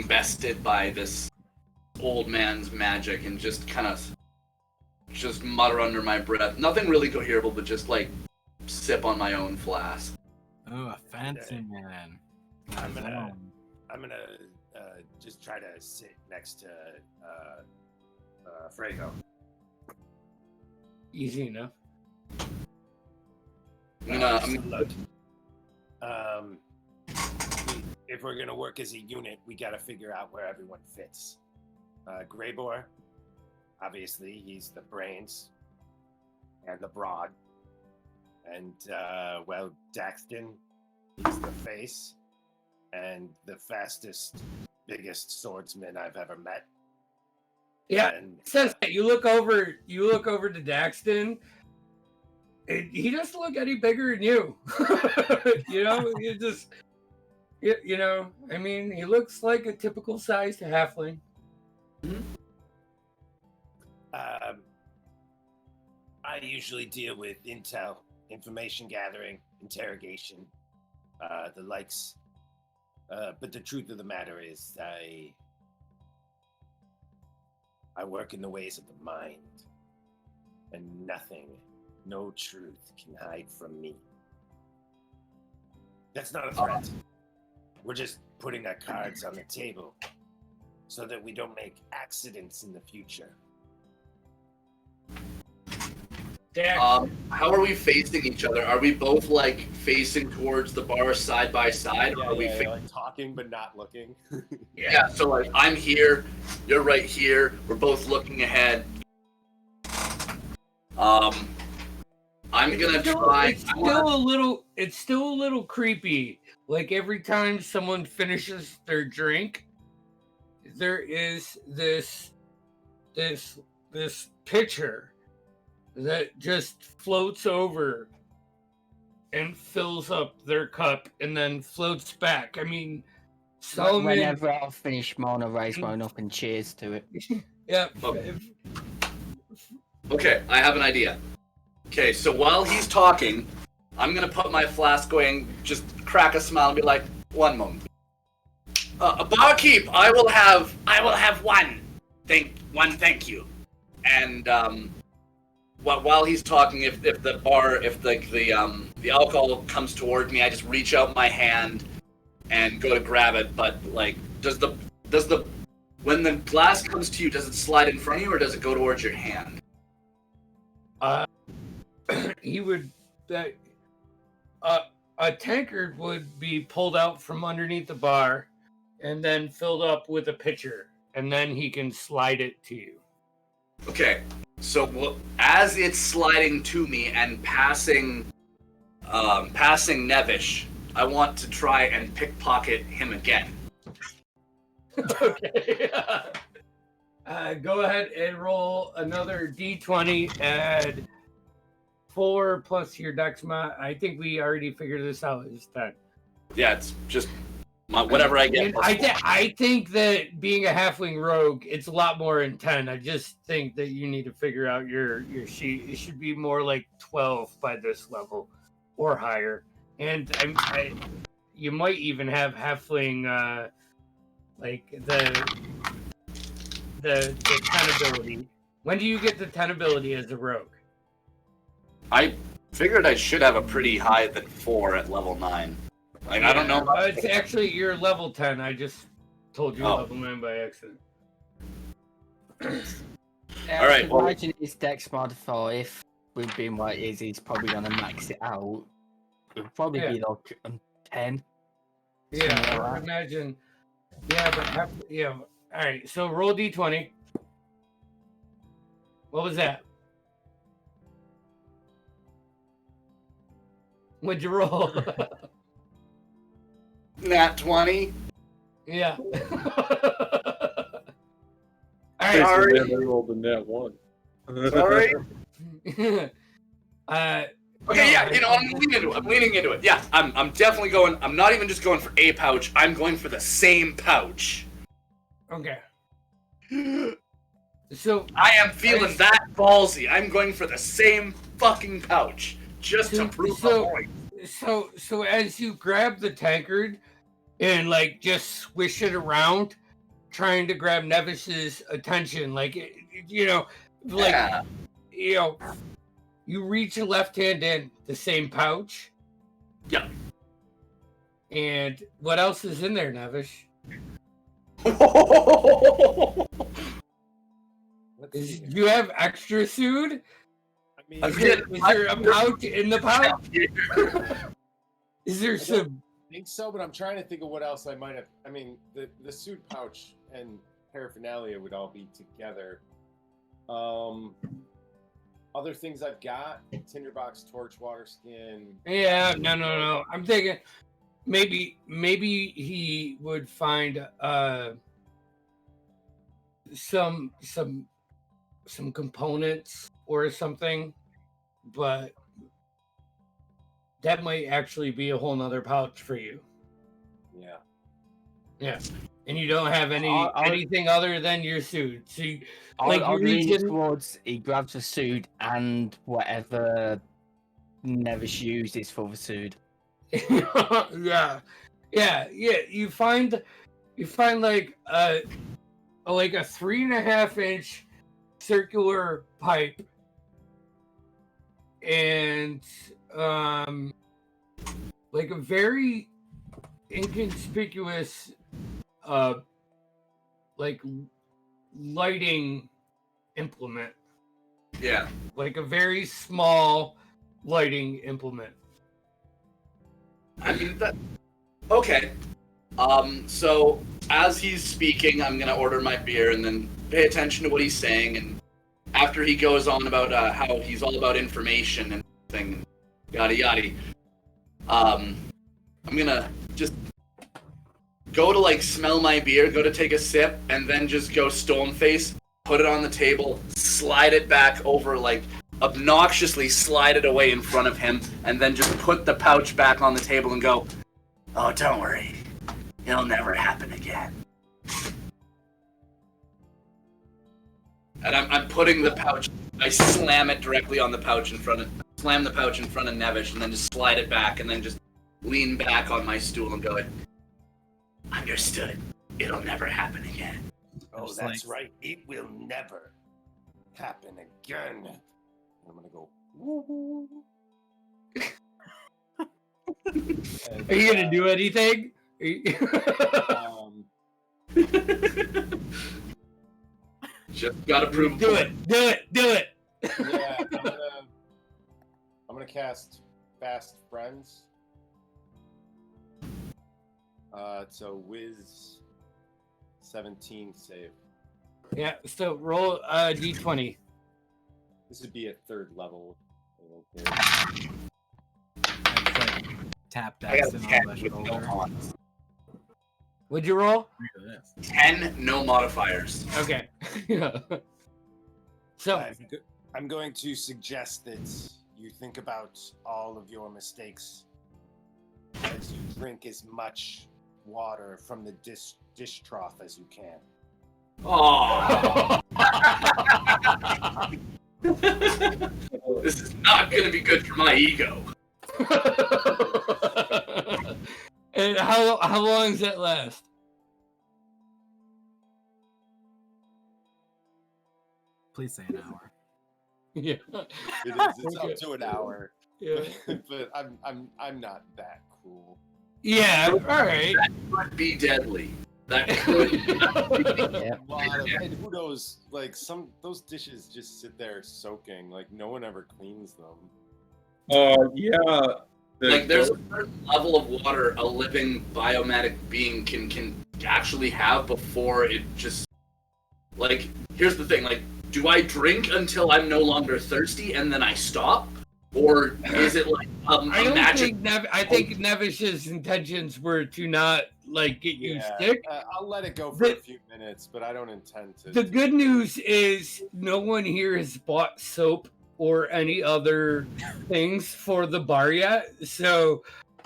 bested by this old man's magic, and just kind of just mutter under my breath. Nothing really coherent, but just like sip on my own flask. Oh, a fancy man. I'm gonna- Zone. I'm gonna just try to sit next to Frago. Easy enough. I'm Look, if we're gonna work as a unit, we gotta figure out where everyone fits. Greybor, obviously, he's the brains and the broad, and well, Daxton, he's the face and the fastest, biggest swordsman I've ever met. Yeah, And says that you look over to Daxton, and he doesn't look any bigger than you. You know, you know, I mean, he looks like a typical sized halfling. I usually deal with intel, information gathering, interrogation, the likes. But the truth of the matter is, I work in the ways of the mind, and nothing, no truth can hide from me. That's not a threat. We're just putting our cards on the table so that we don't make accidents in the future. How are we facing each other? Are we both like facing towards the bar side by side? Yeah, Or are we like talking but not looking. Yeah, so like I'm here, you're right here, we're both looking ahead. I'm gonna try. It's still a little creepy. Like every time someone finishes their drink, there is this pitcher that just floats over and fills up their cup and then floats back. I mean, Solomon. Whenever I finish mine, I raise mine up and cheers to it. Yeah. Okay, I have an idea. Okay, so while he's talking, I'm gonna put my flask away and just crack a smile and be like, one moment. A barkeep, I will have one. Thank you. And while he's talking, if the alcohol comes toward me, I just reach out my hand and go to grab it. But like, when the glass comes to you, does it slide in front of you or does it go towards your hand? He would a tankard would be pulled out from underneath the bar and then filled up with a pitcher, and then he can slide it to you. Okay, so as it's sliding to me and passing Nevish, I want to try and pickpocket him again. Okay. Go ahead and roll another d20. Add 4 plus your dex mod. I think we already figured this out. Is 10. Yeah, it's just whatever I get. I think that being a halfling rogue, it's a lot more than 10. I just think that you need to figure out your sheet. It should be more like 12 by this level or higher. And you might even have halfling like the 10 ability. When do you get the 10 ability as a rogue? I figured I should have a pretty high than 4 at level 9. Like, I don't know. It's actually you're level 10. I just told you level 9 by accident. All right. Imagine his dex mod 5 with being what it is. He's probably gonna max it out. It would probably be like 10. Yeah, I would imagine. Yeah, but all right. So roll d20. What was that? What'd you roll? Nat 20. Yeah. All right, sorry. I rolled a nat 1. Sorry. Okay, yeah, I'm leaning into it. Yeah, I'm definitely going. I'm not even just going for a pouch. I'm going for the same pouch. Okay. So I am feeling that ballsy. I'm going for the same fucking pouch just to prove a point. So as you grab the tankard and like just swish it around, trying to grab Nevish's attention, like you reach your left hand in the same pouch. Yeah. And what else is in there, Nevish? Do you have extra food? I mean, Is there a pouch in the pouch? Is there some? I think so, but I'm trying to think of what else I might have. I mean, the suit pouch and paraphernalia would all be together. Other things I've got: tinderbox, torch, water skin. Yeah, no. I'm thinking maybe he would find some components or something, but that might actually be a whole nother pouch for you. Yeah. Yeah. and you don't have anything other than your suit. So, I'll you reach lean in. towards. He grabs the suit and whatever Nevis uses for the suit. Yeah. You find like a 3.5-inch circular pipe, and like a very inconspicuous like lighting implement. Yeah. Like a very small lighting implement. I mean that. Okay. So as he's speaking, I'm gonna order my beer and then pay attention to what he's saying. And after he goes on about how he's all about information and thing, yada yada, I'm gonna just go to like smell my beer, go to take a sip, and then just go stone face, put it on the table, slide it back over, like obnoxiously slide it away in front of him, and then just put the pouch back on the table and go, "Oh, don't worry. It'll never happen again." And I'm putting the pouch, I slam it directly on the pouch slam the pouch in front of Nevish, and then just slide it back, and then just lean back on my stool and go, "Understood. It'll never happen again." Oh, Just that's like- right. It will never happen again. I'm gonna go. Woo. Are you gonna do anything? Just gotta prove Do it. Yeah, I'm gonna cast Fast Friends. It's a Wiz 17 save. Yeah. So roll a d20. This would be at 3rd level. It's like tap I got dancing a 10 on the with no shoulder. mods. What'd you roll? Look at this. 10, no modifiers. Okay. Yeah. So I'm going to suggest that you think about all of your mistakes as you drink as much water from the dish trough as you can. Oh. This is not going to be good for my ego. and how long does that last? Please say an hour. Yeah. It is. It's Okay. up to an hour. Yeah. But I'm not that cool. Yeah. All right. That could be deadly. That could. Yeah. A lot of, and who knows? Like those dishes just sit there soaking. Like no one ever cleans them. Yeah. Like there's a certain level of water a living biomatic being can actually have before it just. Like, here's the thing. Like, do I drink until I'm no longer thirsty and then I stop? Or is it like a magic? I think Nevish's intentions were to not like get you sick. I'll let it go for a few minutes, but I don't intend to. The good news is no one here has bought soap or any other things for the bar yet, so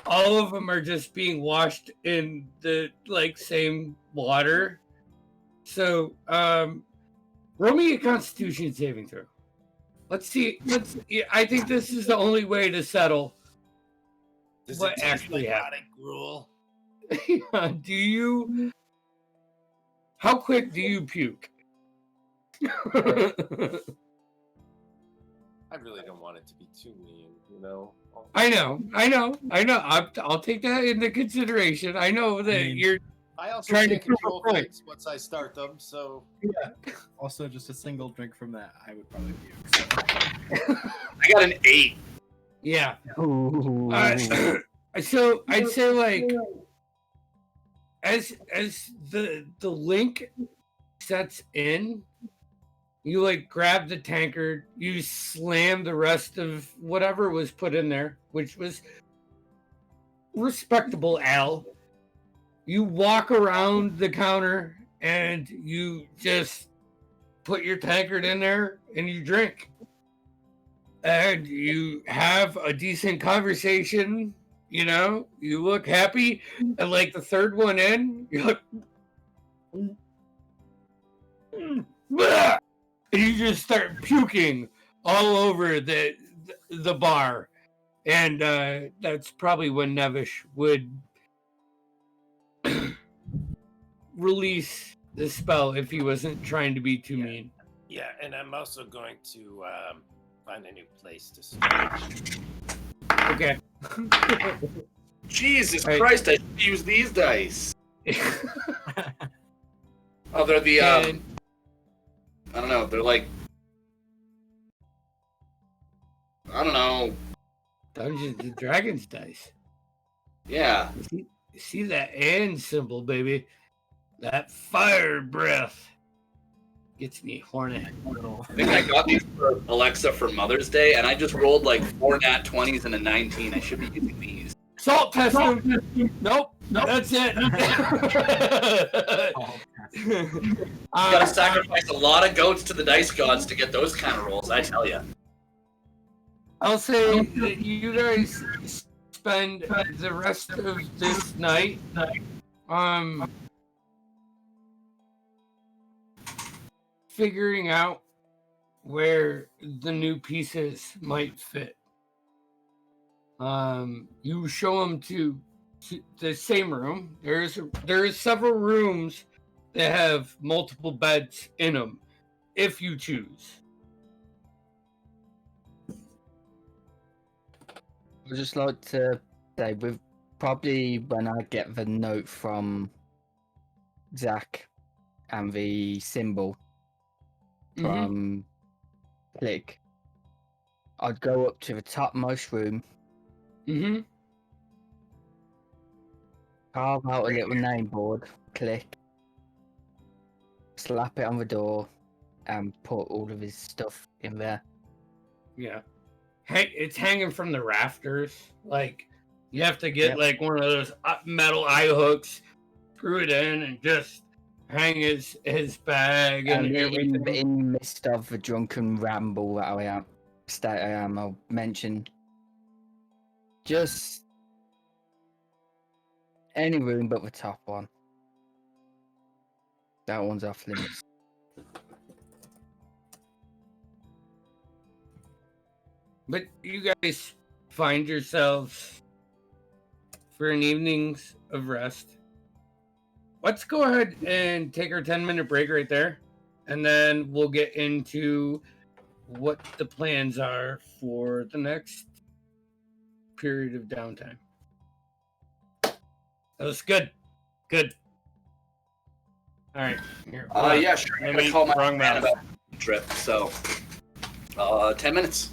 all of them are just being washed in the like same water. So, roll me a Constitution saving throw. Let's see. I think this is the only way to settle Does what it taste actually like happened. gruel? Do you? How quick do you puke? I really don't want it to be too mean, you know. I know. I'll take that into consideration. I know that you're. I also Trying to can't prove a control point. things once I start them, so Also, just a single drink from that, I would probably puke. I got an 8. Yeah. Ooh. So I'd say like as the link sets in, you like grab the tankard, you slam the rest of whatever was put in there, which was respectable ale. You walk around the counter and you just put your tankard in there and you drink. And you have a decent conversation, you know, you look happy. And like the third one in, you're like, Blah! And you just start puking all over the bar. And that's probably when Nevish would release the spell if he wasn't trying to be too mean. Yeah, and I'm also going to find a new place to start. Okay. Jesus Right. Christ, I should use these dice. Oh, they're the, And- I don't know, they're like, I don't know. Dungeons and Dragons dice. Yeah. You see that and symbol, baby? That fire breath gets me horny. I think I got these for Alexa for Mother's Day, and I just rolled like 4 nat 20s and a 19. I should be using these. Salt testing. Nope. That's it. You gotta sacrifice a lot of goats to the dice gods to get those kind of rolls, I tell you. I'll say that you guys spend the rest of this night figuring out where the new pieces might fit. You show them to the same room. There's several rooms that have multiple beds in them, if you choose. I'd just like to say, with probably when I get the note from Zach and the symbol from Click, I'd go up to the topmost room, carve out a little name board, Click, slap it on the door, and put all of his stuff in there. Yeah. It's hanging from the rafters. Like, you have to get Yep. like one of those metal eye hooks, screw it in, and just hang his bag and And everything. in the midst of the drunken ramble that I'll mention just any room but the top one. That one's off limits. But you guys find yourselves for an evening's of rest. Let's go ahead and take our 10-minute break right there. And then we'll get into what the plans are for the next period of downtime. That was good. Good. All right. Here, hold on. Yeah, sure. I'm Let gonna me- call my wrong man mouse. about the trip, so 10 minutes.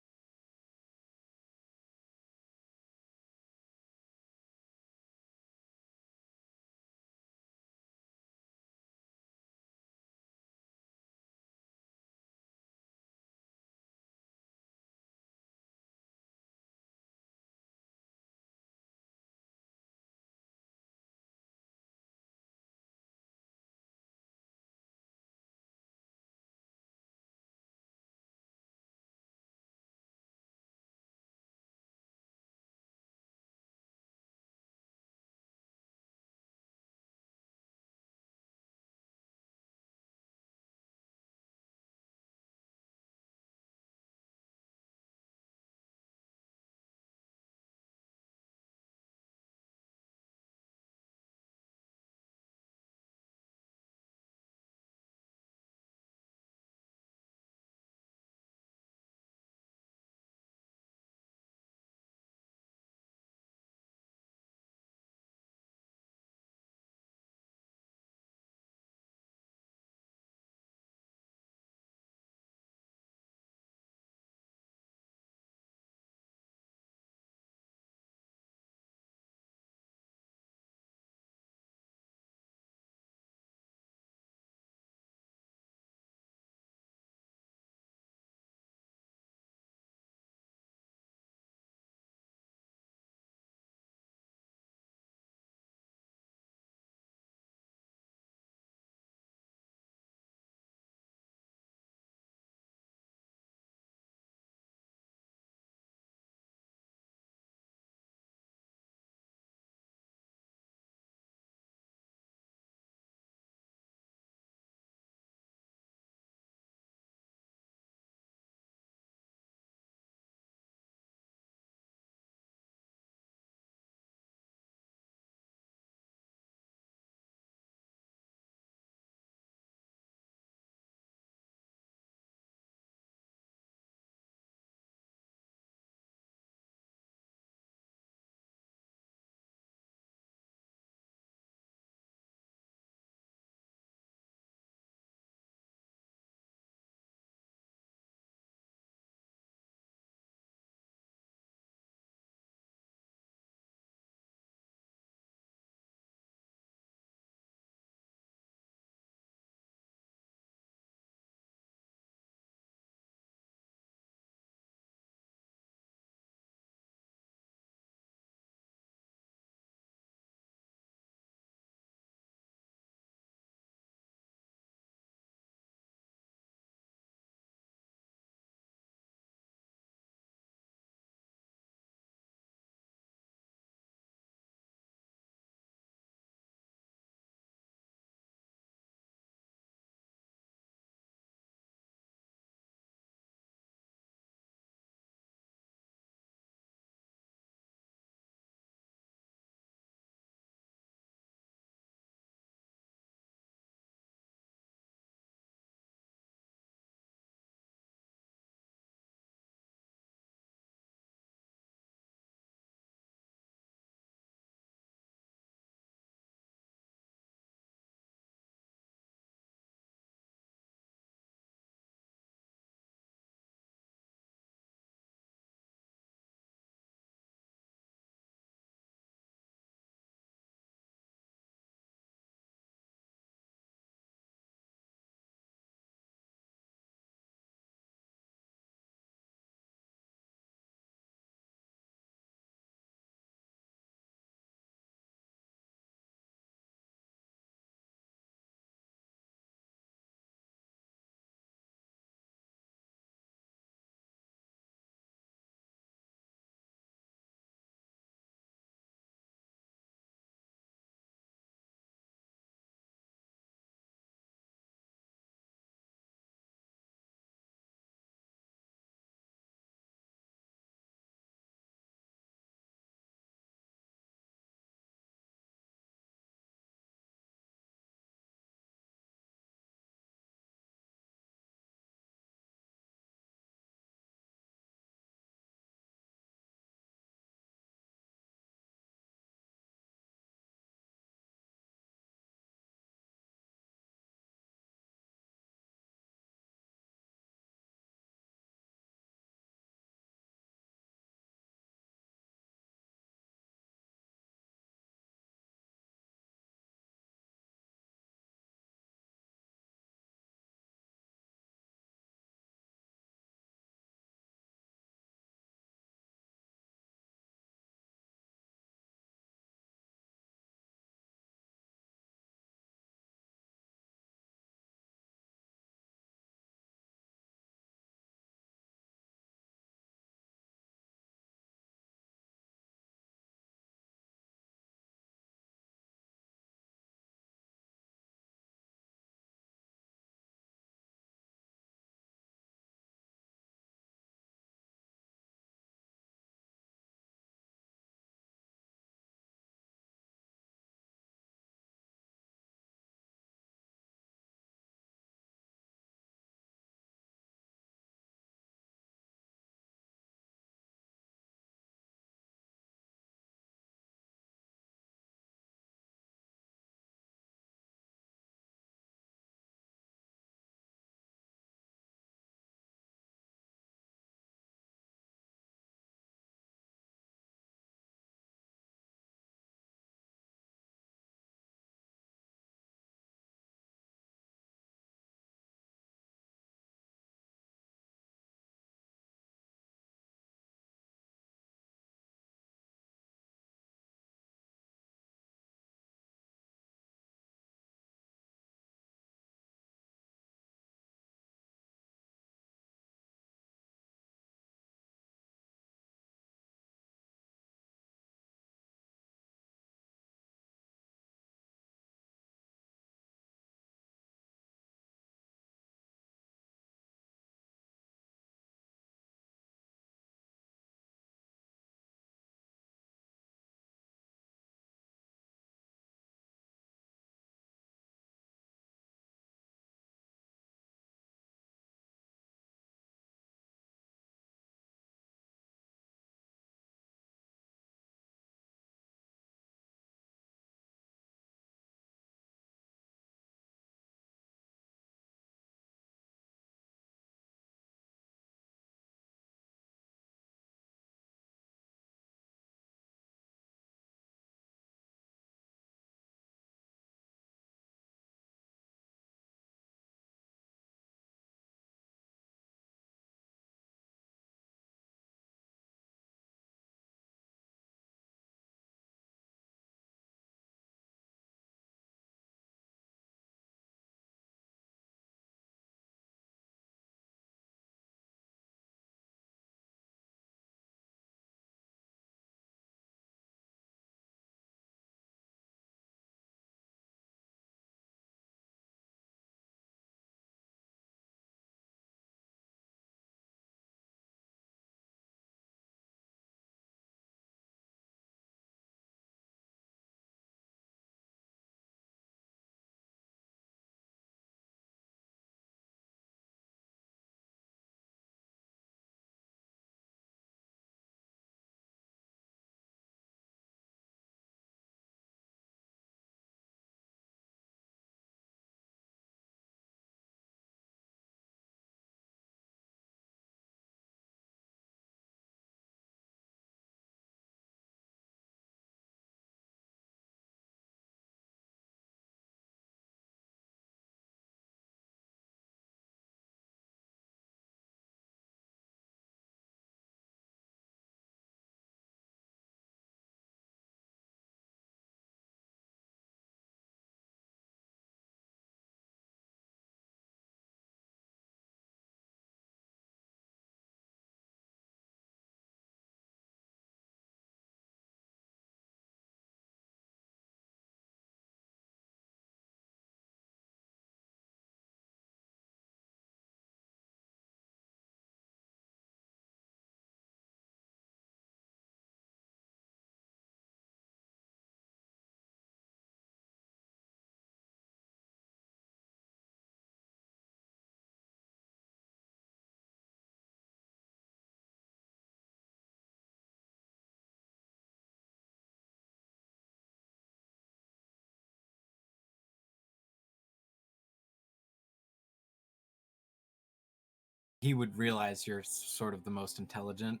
he would realize you're sort of the most intelligent.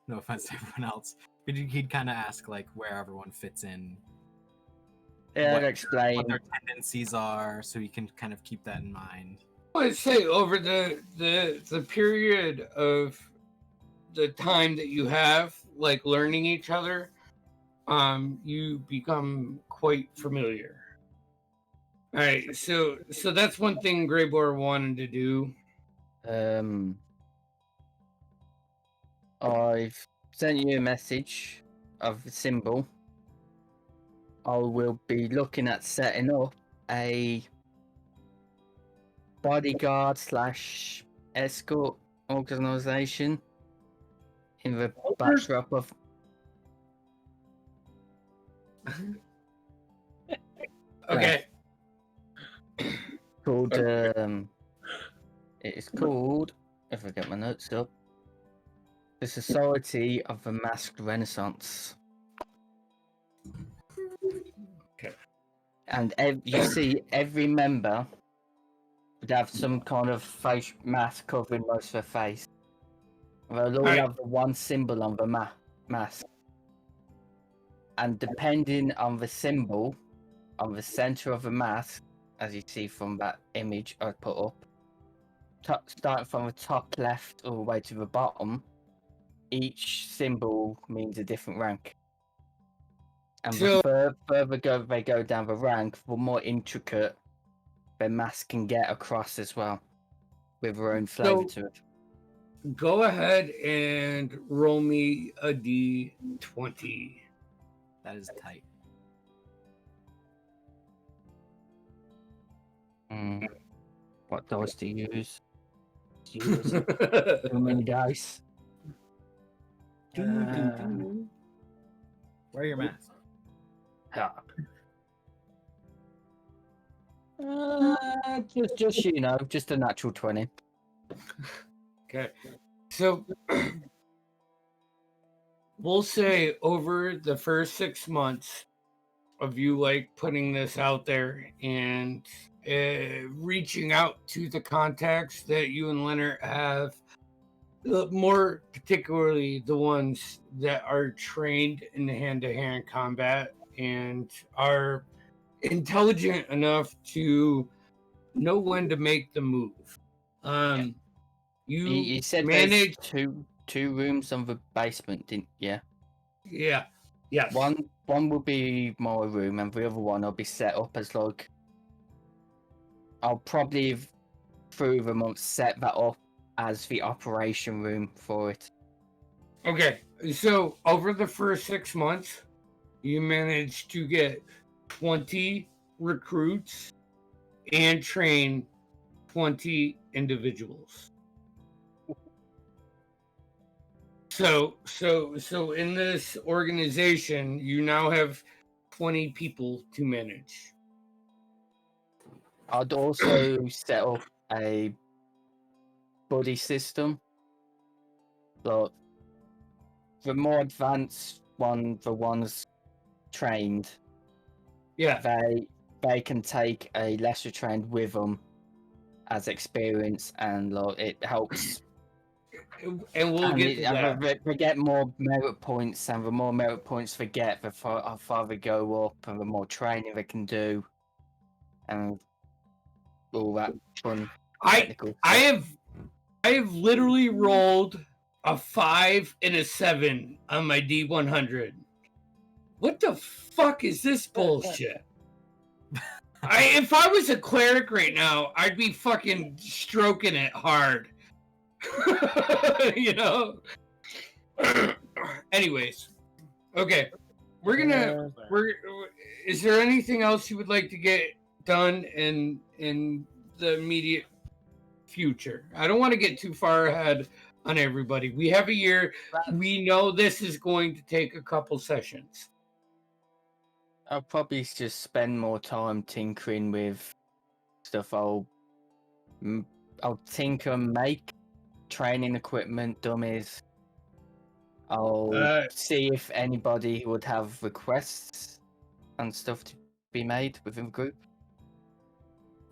No offense to everyone else, but he'd kind of ask like where everyone fits in, Yeah, what explain. their tendencies are, so you can kind of keep that in mind. I'd say over the period of the time that you have, like learning each other, you become quite familiar. All right, so that's one thing Greybor wanted to do. I've sent you a message of a symbol. I will be looking at setting up a bodyguard / escort organization in the backdrop of Okay. called it is called, if I get my notes up, the Society of the Masked Renaissance. Okay. And you see every member would have some kind of face mask covering most of their face. They'll all Right. have the one symbol on the mask. And depending on the symbol on the center of the mask, as you see from that image I put up, starting from the top left all the way to the bottom, each symbol means a different rank. And So- the further they go down the rank, the more intricate their mask can get across as well, with their own flavor to it. Go ahead and roll me a d20. That is tight. What dice to use? Use too many dice. Wear your mask. Just just a natural 20. Okay. So we'll say over the first 6 months of you like putting this out there and reaching out to the contacts that you and Leonard have, more particularly the ones that are trained in hand-to-hand combat and are intelligent enough to know when to make the move. You said manage there's two rooms on the basement, didn't you? Yeah. Yes. One will be my room, and the other one will be set up as like. I'll probably through the month set that up as the operation room for it. Okay. So over the first 6 months, you managed to get 20 recruits and train 20 individuals. So in this organization, you now have 20 people to manage. I'd also set up a buddy system. But the more advanced the ones trained, Yeah. they can take a lesser trained with them as experience, and like, it helps. And we'll get to that. They get more merit points, and the more merit points they get, the far they go up, and the more training they can do, and all that fun technical stuff. I have literally rolled a 5 and a 7 on my D100. What the fuck is this bullshit? If I was a cleric right now, I'd be fucking stroking it hard. You know? Anyways. Okay. Is there anything else you would like to get done in the immediate future? I don't want to get too far ahead on everybody. We have a year. We know this is going to take a couple sessions. I'll probably just spend more time tinkering with stuff. I'll tinker and make training equipment, dummies. I'll see if anybody would have requests and stuff to be made within the group.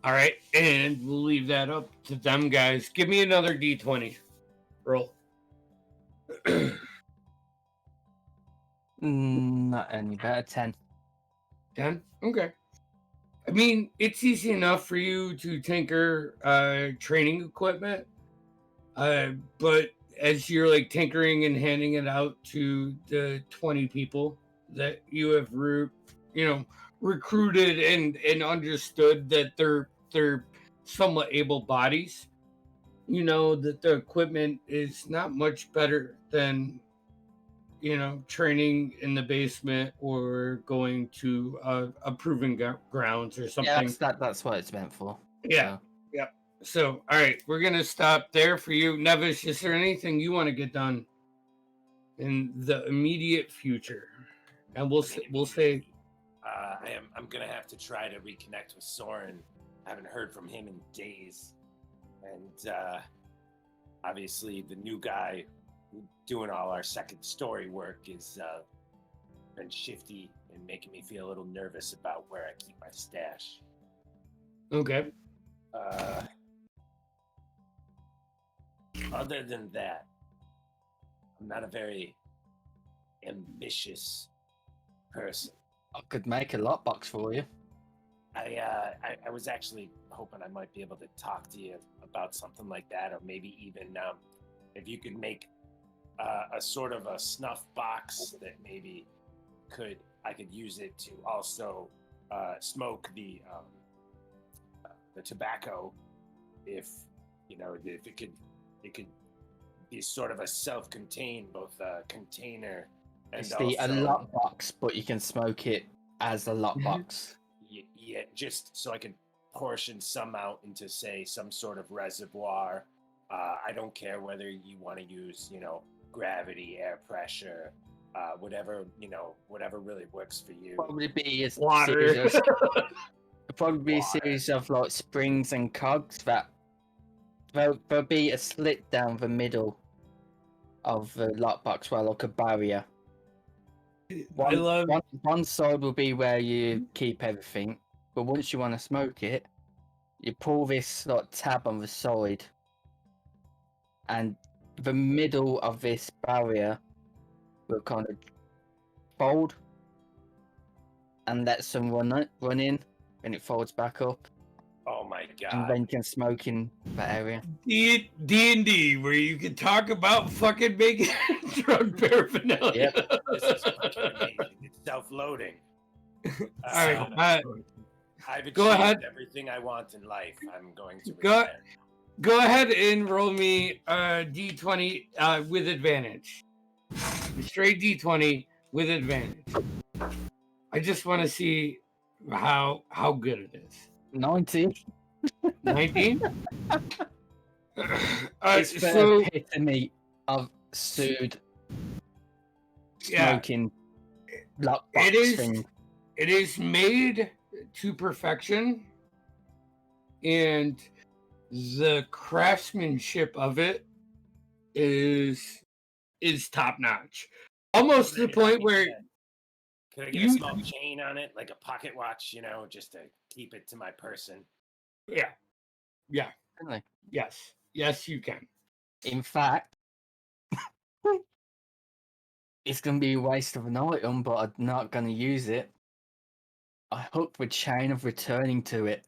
All right, and we'll leave that up to them guys. Give me another D20 roll. Not any better. 10. 10? Okay. I mean, it's easy enough for you to tinker training equipment, but as you're like tinkering and handing it out to the 20 people that you have recruited and understood that they're somewhat able bodies, you know that the equipment is not much better than training in the basement or going to a proven grounds or Yeah, something. that's what it's meant for. Yeah. So. Yeah. So, all right, we're gonna stop there for you, Nevis. Is there anything you want to get done in the immediate future? And we'll say, I'm gonna have to try to reconnect with Soren. I haven't heard from him in days, and obviously the new guy doing all our second story work is been shifty and making me feel a little nervous about where I keep my stash. okay. Other than that, I'm not a very ambitious person. I could make a lockbox for you. I was actually hoping I might be able to talk to you about something like that, or maybe even if you could make a sort of a snuff box that maybe I could use it to also smoke the tobacco, if it could be sort of a self-contained both container and It's also a lockbox, but you can smoke it as a lockbox. Yeah, just so I can portion some out into, say, some sort of reservoir. I don't care whether you want to use, gravity, air pressure, whatever really works for you. Probably be a Water. series of, probably be a Water. series of like springs and cogs that there'll be a slit down the middle of the lockbox where like a barrier. One side will be where you keep everything, but once you want to smoke it, you pull this like tab on the side, and the middle of this barrier will kind of fold and let some run in, and it folds back up, Oh my and god! then you can smoke in that area. D&D, where you can talk about fucking making drug paraphernalia. Yep. This is fucking amazing. It's self-loading. All right. I've achieved Go ahead. everything I want in life. I'm going to Go- retire. Go ahead and roll me a D20 with advantage. Straight D20 with advantage. I just want to see how good it is. 19. 19? It's the epitome of sued smoking lockbox thing. It is made to perfection, and the craftsmanship of it is top notch. Almost to the point where Can I get a small chain on it, like a pocket watch, just to keep it to my person? Yeah. Really? Yes, you can. In fact, it's going to be a waste of an item, but I'm not going to use it. I hook the chain of returning to it.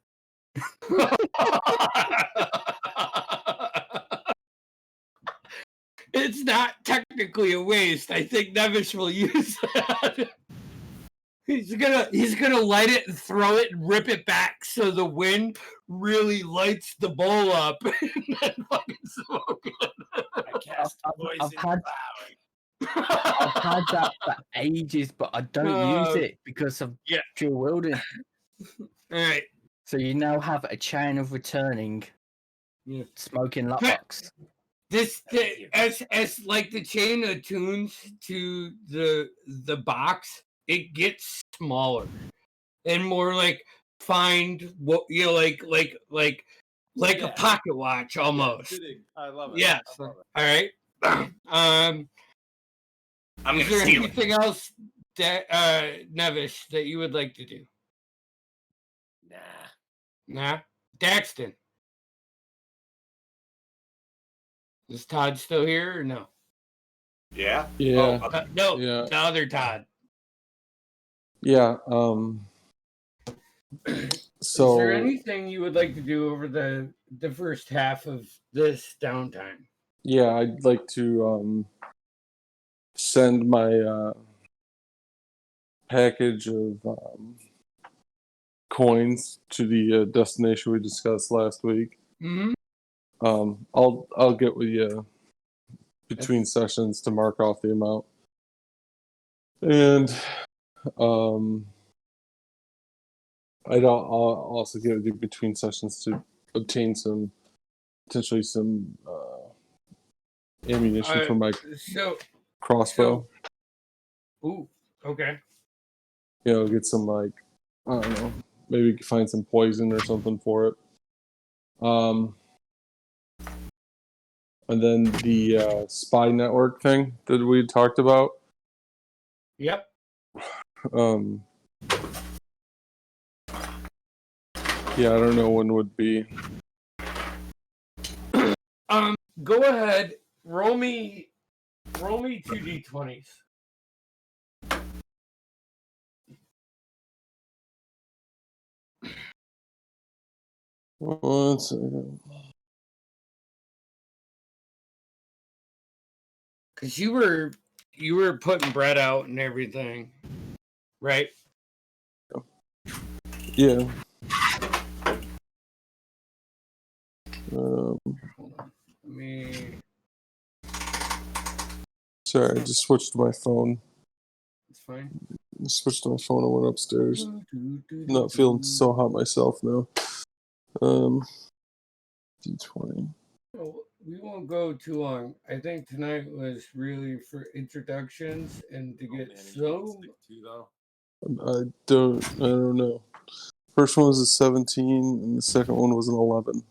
It's not technically a waste. I think Nevis will use that. He's gonna light it and throw it and rip it back so the wind really lights the bowl up and then fucking smoke it. I cast poison I've had that for ages, but I don't use it because of dual wielding. All right. So you now have a chain of returning smoking lockbox. As like the chain attunes to the box, it gets smaller and more like find what like a pocket watch almost. I love it. Yes. I love All right. I'm Is gonna there steal it. anything else that Nevis that you would like to do? Nah. Nah. Daxton. Is Todd still here or no? Yeah. Yeah. Oh, No, Yeah. the other Todd. Yeah. Is there So anything you would like to do over the first half of this downtime? yeah, I'd like to send my package of coins to the destination we discussed last week. Mm-hmm. I'll get with you between sessions to mark off the amount, and I'll also get with you between sessions to obtain potentially some ammunition for my crossbow. Ooh, okay. Get some, like, I don't know, maybe find some poison or something for it. And then the spy network thing that we talked about. Yep. Yeah, I don't know when would be. Go ahead. Roll me 2d20s. One second. Because you were putting bread out and everything, right? Yeah. Hold on. Let me. Sorry, I just switched to my phone. It's fine. I switched to my phone and went upstairs. Not feeling so hot myself now. D20. Well, we won't go too long. I think tonight was really for introductions and to get I don't know. First one was a 17, and the second one was an 11.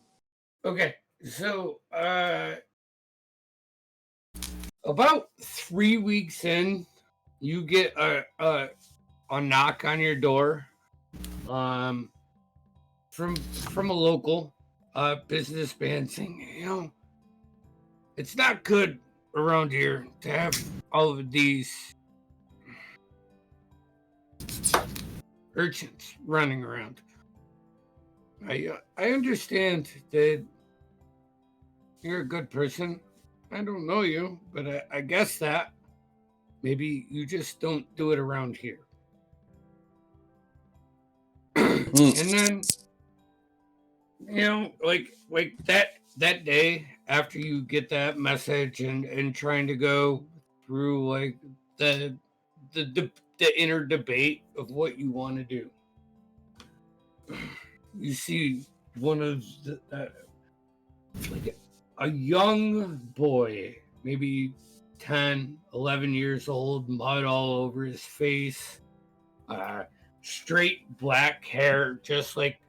Okay, so about 3 weeks in, you get a knock on your door, from a local businessman saying, it's not good around here to have all of these urchins running around. I understand that you're a good person. I don't know you, but I guess that maybe you just don't do it around here. And then, like that day after you get that message and trying to go through like the inner debate of what you want to do, you see one of like a young boy, maybe 10, 11 years old, mud all over his face, straight black hair, just like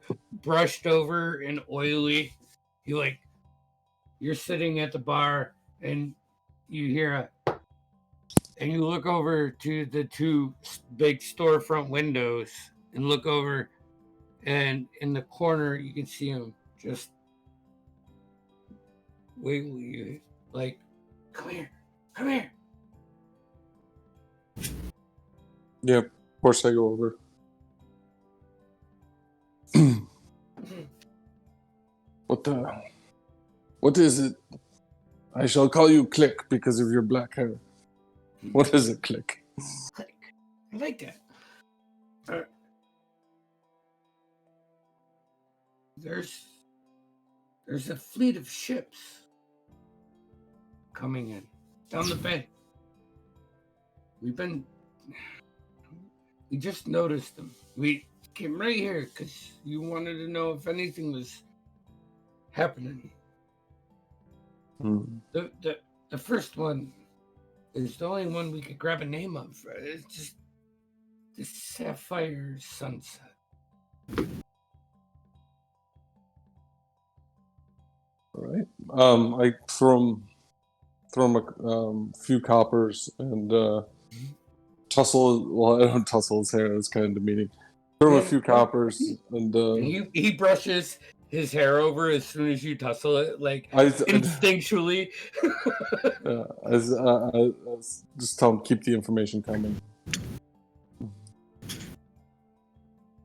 brushed over and oily. You're sitting at the bar and you hear and you look over to the two big storefront windows and look over, and in the corner you can see him just wiggle you, like, come here. Yeah, of course I go over. What is it? I shall call you Click because of your black hair. What is it, Click? Click. I like that. There's a fleet of ships coming in down the bay. We just noticed them. We came right here because you wanted to know if anything was happening. The first one is the only one we could grab a name of. It's just the Sapphire Sunset. All right. I throw him a few coppers and tussle. Well, I don't tussle his hair. That's kind of demeaning. Throw him a few coppers and he brushes his hair over as soon as you tussle it, like I instinctually. just tell him keep the information coming.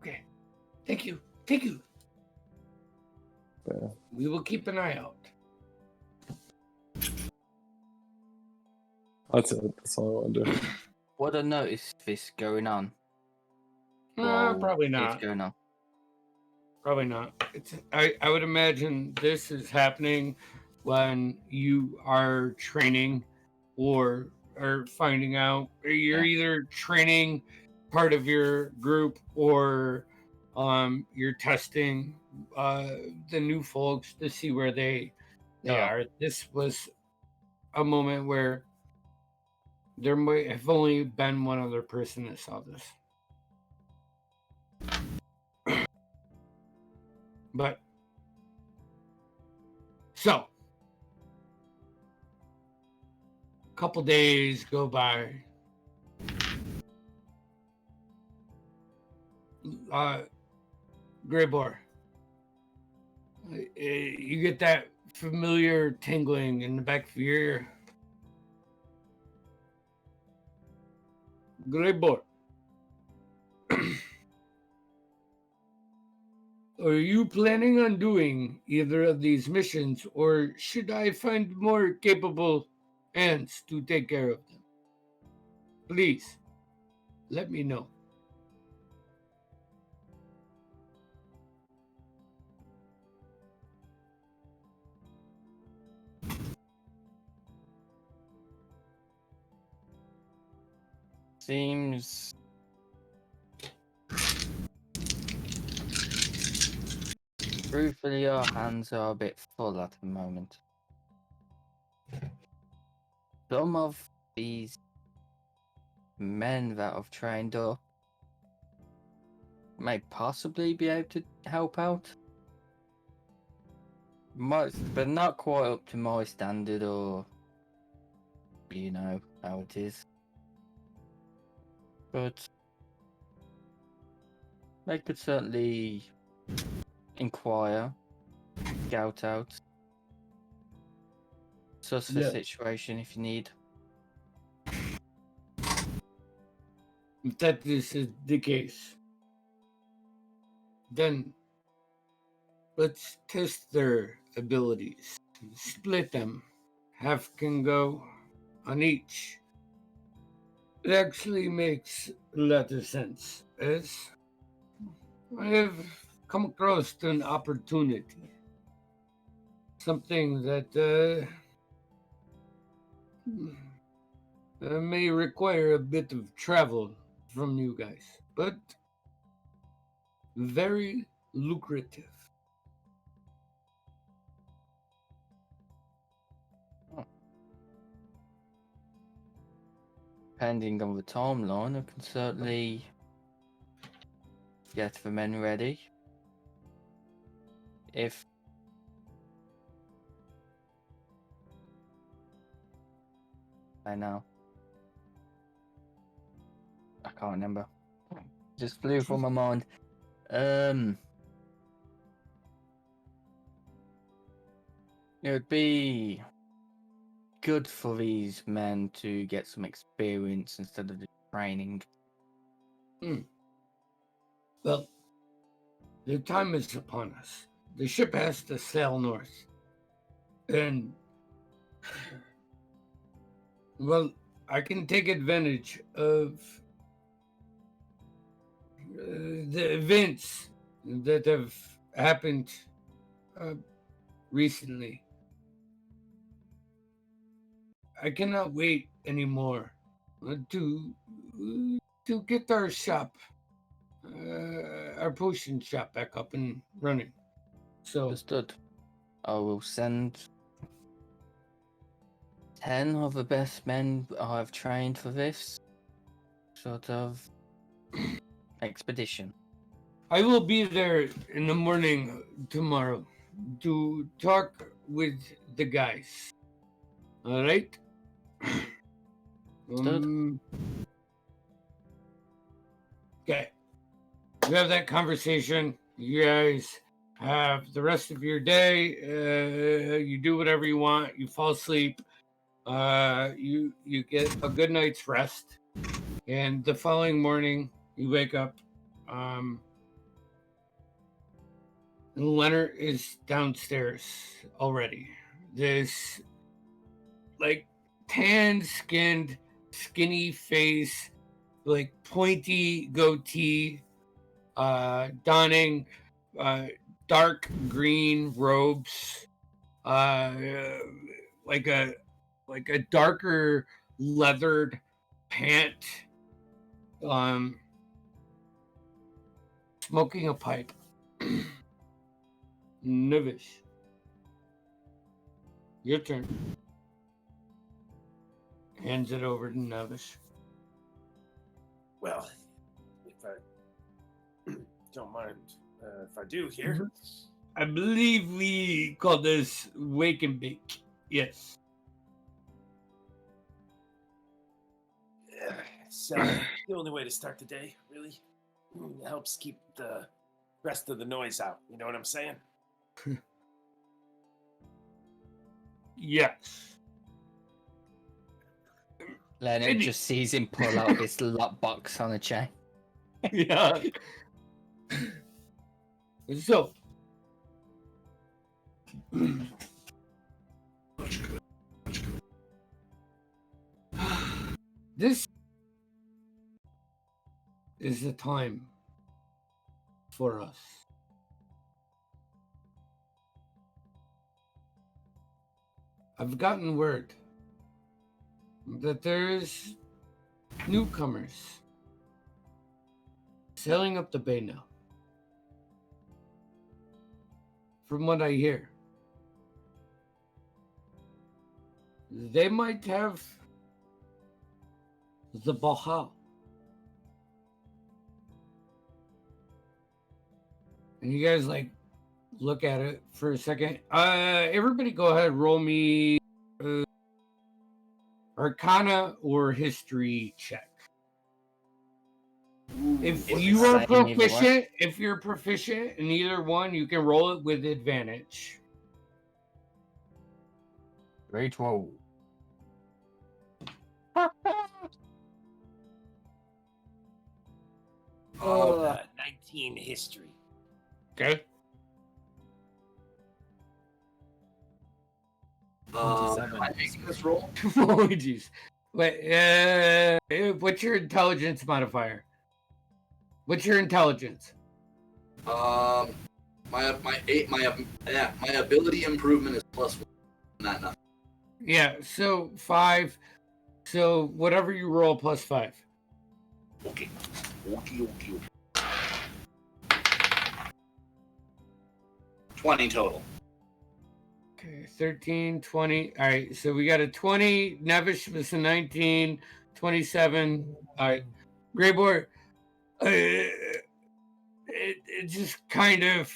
Okay. Thank you. Thank you. Yeah. We will keep an eye out. That's it. That's all I want to do. Would I notice this going on? while Probably it's not. going on? Probably not. I would imagine this is happening when you are training or are finding out, or you're Yeah. either training part of your group or you're testing the new folks to see where they Oh. are. This was a moment where there might have only been one other person that saw this. But so a couple days go by. Graybor, you get that familiar tingling in the back of your ear. Graybor, are you planning on doing either of these missions, or should I find more capable hands to take care of them? Please, let me know. Seems truthfully our hands are a bit full at the moment. Some of these men that I've trained up may possibly be able to help out. But not quite up to my standard, or you know how it is. But they could certainly inquire, scout out, suss the Yes. situation if you need. If that is the case, then let's test their abilities. Split them. Half can go on each. It actually makes a lot of sense, as I have come across an opportunity. Something that may require a bit of travel from you guys, but very lucrative. Depending on the timeline, I can certainly get the men ready. If I know. I can't remember. Just flew from my mind. It would be good for these men to get some experience instead of the training. Well, the time is upon us. The ship has to sail north. And, well, I can take advantage of the events that have happened recently. I cannot wait anymore to get our shop, our potion shop, back up and running. So Understood. I will send 10 of the best men I've trained for this sort of expedition. I will be there in the morning tomorrow to talk with the guys. All right? Understood. Okay. You have that conversation. You guys have the rest of your day. You do whatever you want. You fall asleep. You get a good night's rest, and the following morning you wake up. Leonard is downstairs already. This like tan-skinned, skinny face, like pointy goatee, donning dark green robes, uh, like a darker leathered pant, smoking a pipe. Nivish, your turn. Hands it over to Nevish. Well, if I don't mind, if I do here. I believe we call this wake and bake. Yes. It's the only way to start the day, really. It helps keep the rest of the noise out. You know what I'm saying? Yes. Leonard just sees him pull out this lockbox on a chain. Yeah. So. This is the time for us. I've gotten word that there's newcomers sailing up the bay now. From what I hear, they might have the Baha. And you guys like look at it for a second. Everybody go ahead, roll me Arcana or History check. If you are proficient, if you're proficient in either one, you can roll it with advantage. Great roll. Oh, 19 history. Okay. Am I making this roll? Oh, jeez. Wait, what's your intelligence modifier? What's your intelligence? My ability improvement is +1. Not nothing. Yeah, so 5. So whatever you roll +5. Okay. 20 total. Okay, 13, 20. All right, so we got a 20. Nevish was a 19, 27. All right, Greyboy. It's just kind of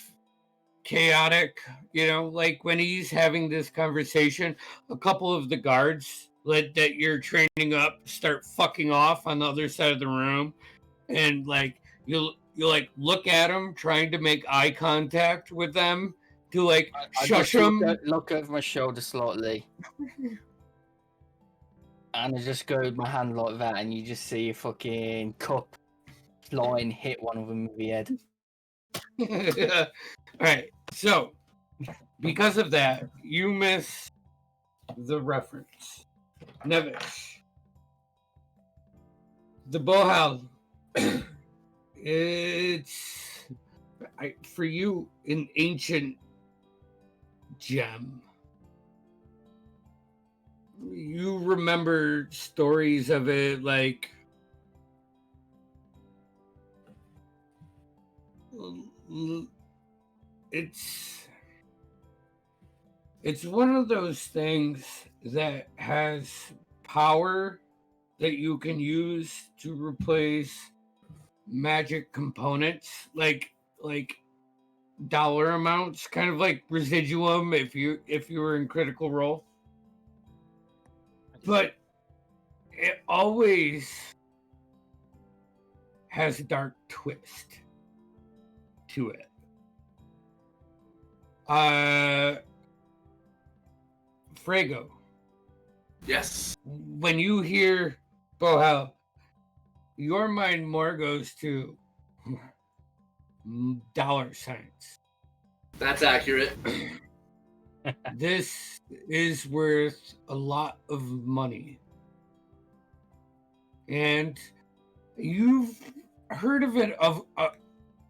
chaotic, you know, like when he's having this conversation, a couple of the guards that you're training up start fucking off on the other side of the room, and like you like look at them trying to make eye contact with them to like shush them. Look over my shoulder slightly. And I just go with my hand like that, and you just see a fucking cup flying hit one of them with the head. All right, so because of that, you miss the reference. Nevish. The Bohal. It's for you an ancient gem. You remember stories of it like it's one of those things that has power that you can use to replace magic components like dollar amounts, kind of like residuum if you were in Critical Role. But it always has a dark twist to it. Frago, Yes. when you hear Bohel, your mind more goes to dollar signs. That's accurate. This is worth a lot of money. And you've heard of it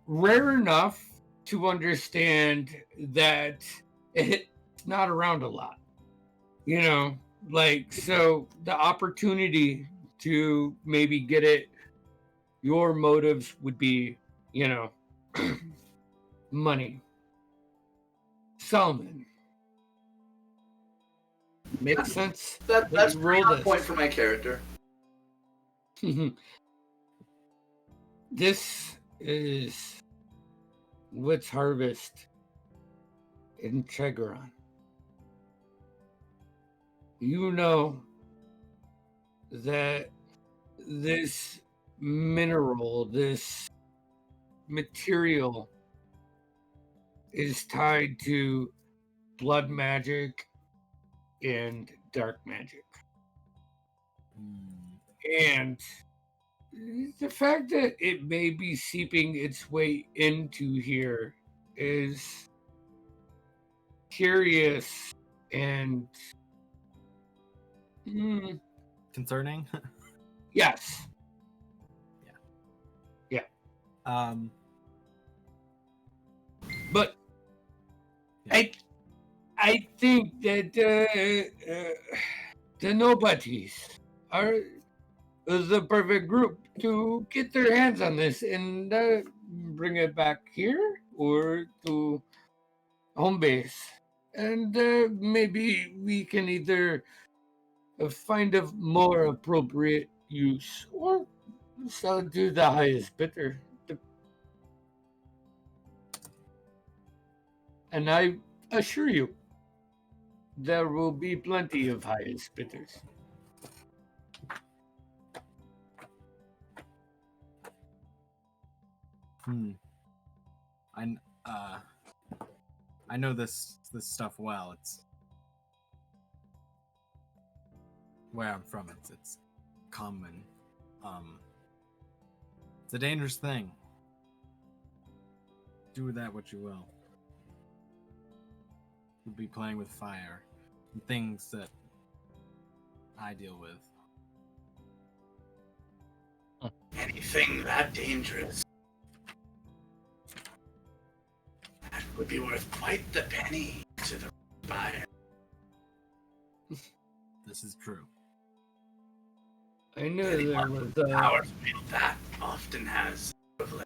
rare enough to understand that it's not around a lot. You know, like, so the opportunity to maybe get it, your motives would be, you know, money. Solomon. Makes sense? That's you pretty roll on point for my character. This is what's harvest in Chegaron. You know that this mineral, this material is tied to blood magic and dark magic. And the fact that it may be seeping its way into here is curious and Concerning. yes. But Yeah. I think that the nobodies are the perfect group to get their hands on this and bring it back here or to home base. And maybe we can either find a more appropriate use or sell it to the highest bidder. And I assure you, there will be plenty of highest bidders. I know this stuff well. It's where I'm from. It's common. It's a dangerous thing. Do with that what you will. You'll be playing with fire and things that I deal with. Anything that dangerous, that would be worth quite the penny to the buyer. This is true. I knew there was Power to wield that often has privilege.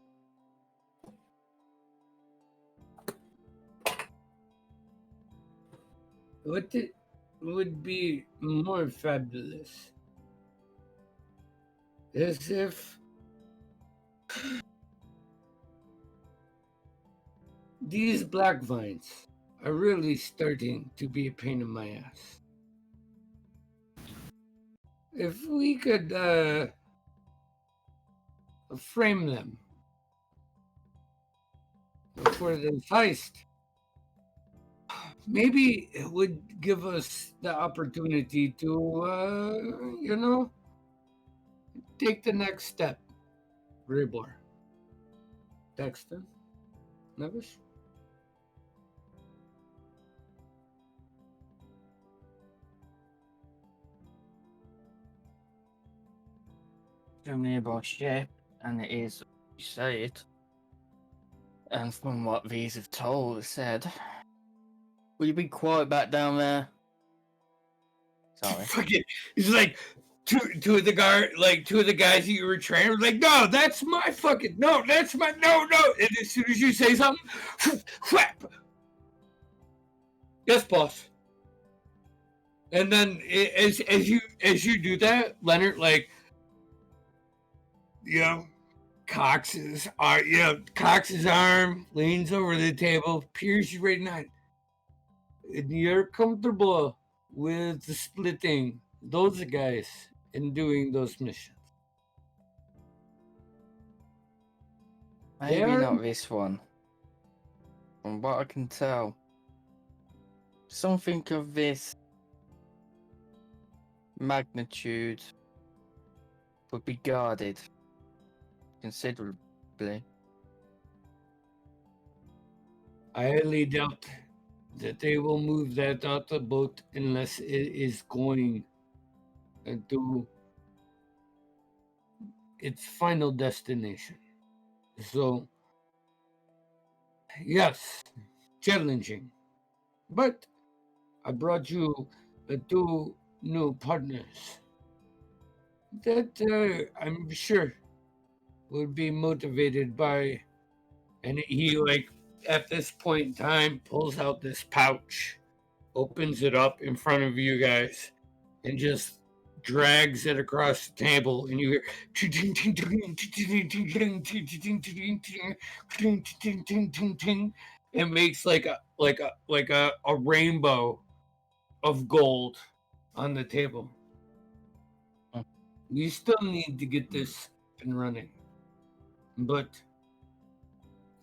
what it would be more fabulous is if these black vines are really starting to be a pain in my ass. If we could frame them for this heist, maybe it would give us the opportunity to, take the next step. Gribor. Dexter? Nevis? From nearby ship, and it is, you say it. And from what these have told, it said, will you be quiet back down there? Sorry. Fucking, it's like two of the guard, like two of the guys that you were training were like, no, that's my fucking, no, that's my, no. And as soon as you say something, whap. Yes, boss. And then as you do that, Leonard, like, Cox's arm leans over the table, peers you right in the eye. And you're comfortable with splitting those guys and doing those missions. Maybe not this one. From what I can tell, something of this magnitude would be guarded considerably. I highly doubt that they will move that out the boat unless it is going to its final destination. So, yes, challenging. But I brought you two new partners that I'm sure would be motivated by. And he, like, at this point in time, pulls out this pouch, opens it up in front of you guys, and just drags it across the table, and you hear it makes like a rainbow of gold on the table. You still need to get this up and running, but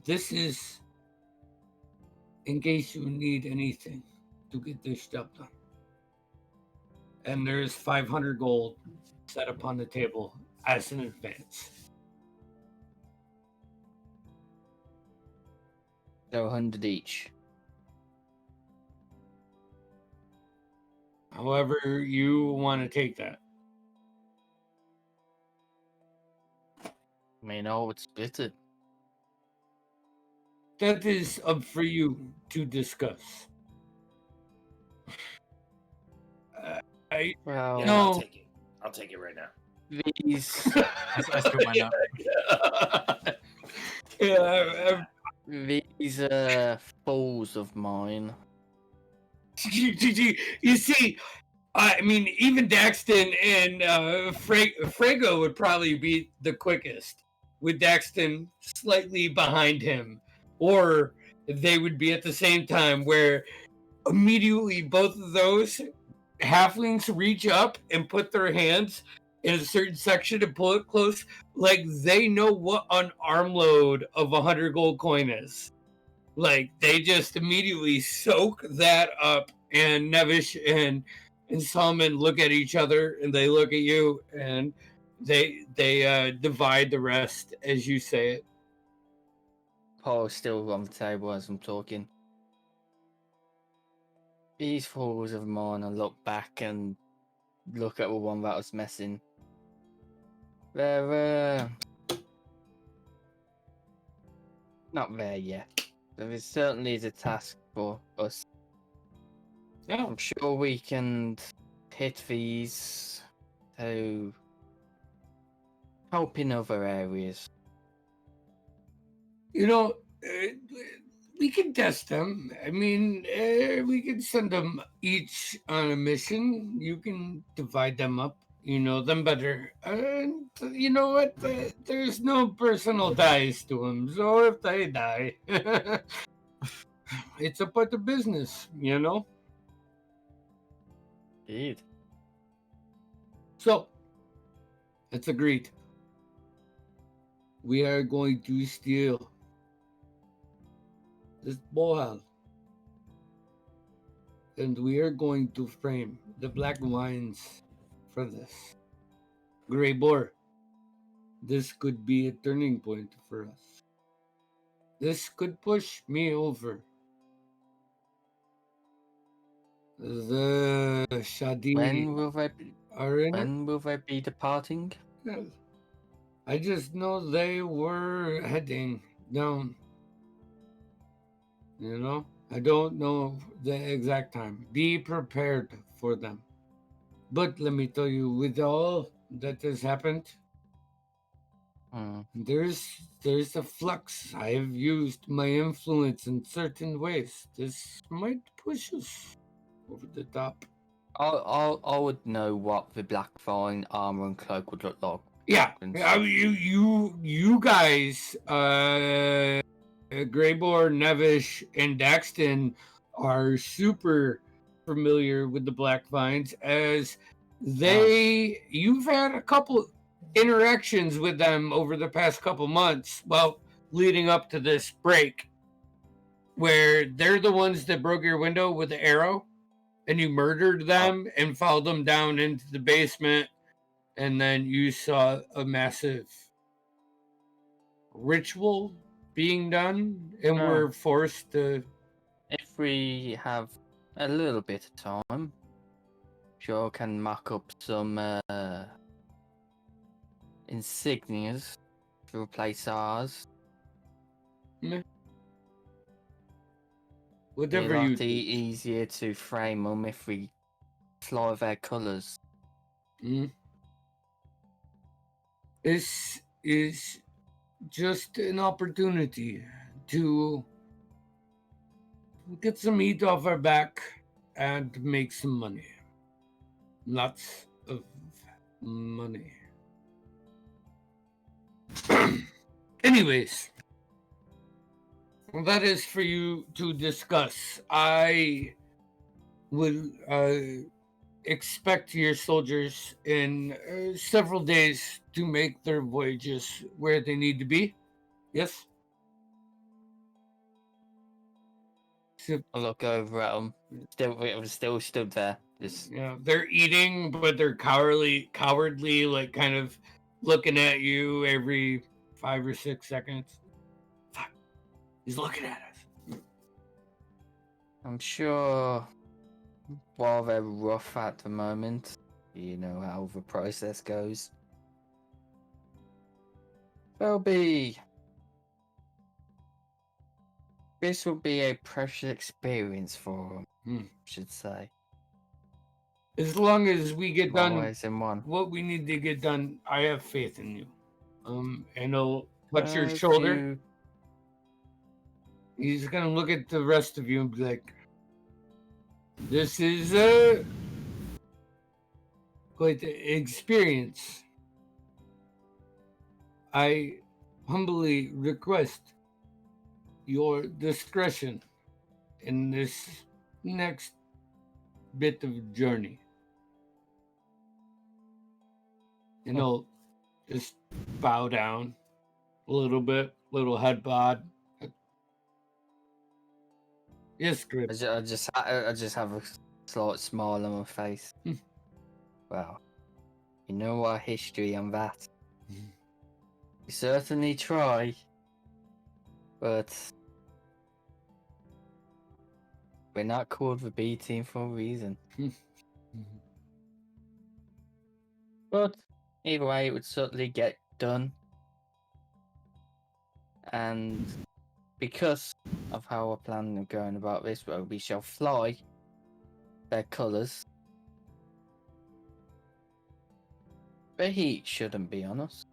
this is in case you need anything to get this job done. And there's 500 gold set up on the table as an advance. So 100 each. However, you want to take that. I mean, I would split it. That is up for you to discuss. Well, Yeah, No. I'll take it. I'll take it right now. these I still might not. Yeah, these foes of mine. you see, I mean, even Daxton and Frago would probably be the quickest, with Daxton slightly behind him. Or they would be at the same time, where immediately both of those halflings reach up and put their hands in a certain section and pull it close, like they know what an armload of 100 gold coin is. Like they just immediately soak that up, and Nevish and Solomon look at each other, and they look at you, and they divide the rest as you say it. Paul's still on the table as I'm talking. These foes of mine, I look back and look at the one that was missing. They're not there yet. There is certainly a task for us. Yeah. I'm sure we can hit these to help in other areas. You know, we can test them. I mean, we can send them each on a mission. You can divide them up. You know them better. And you know what? There's no personal ties to them. So if they die, it's a part of business, you know? Indeed. So, it's agreed. We are going to steal this bohal. And we are going to frame the black wines for this. Grey Boar, this could be a turning point for us. This could push me over. The Shadi When will they be, are in it. when will they be departing? Well, I just know they were heading down. You know? I don't know the exact time. Be prepared for them. But let me tell you, with all that has happened, there's a flux. I have used my influence in certain ways. This might push us over the top. I would know what the black vine armor and cloak would look like. Yeah, And you guys, Greybor, Nevish, and Daxton are super familiar with the Black Vines, as you've had a couple interactions with them over the past couple months, well, leading up to this break. where they're the ones that broke your window with the arrow, and you murdered them and followed them down into the basement, and then you saw a massive ritual being done, and were forced to. If we have a little bit of time, sure can mock up some insignias to replace ours. Be Whatever a you lot think. easier to frame them if we fly their colours. This is just an opportunity to get some heat off our back and make some money. Lots of money. Anyways, well, that is for you to discuss. I will expect your soldiers in several days to make their voyages where they need to be. Yes? So, I look over at them. Still stood there. Just yeah, they're eating, but they're cowardly, like kind of looking at you every 5 or 6 seconds. Fuck, he's looking at us. I'm sure while they're rough at the moment, you know how the process goes. This will be a precious experience for them, should say. As long as we get One done ways in one. what we need to get done, I have faith in you. And he'll touch your If shoulder. you- He's gonna look at the rest of you and be like, "This is quite the experience. I humbly request your discretion in this next bit of journey." And he'll just bow down a little bit, little head bod. Yes, Grip. I just have a slight smile on my face. Well, you know our history on that. We certainly try, but we're not called the B team for a reason. But either way, it would certainly get done. And because of how we're planning on going about this, well, we shall fly their colours. The heat shouldn't be on us.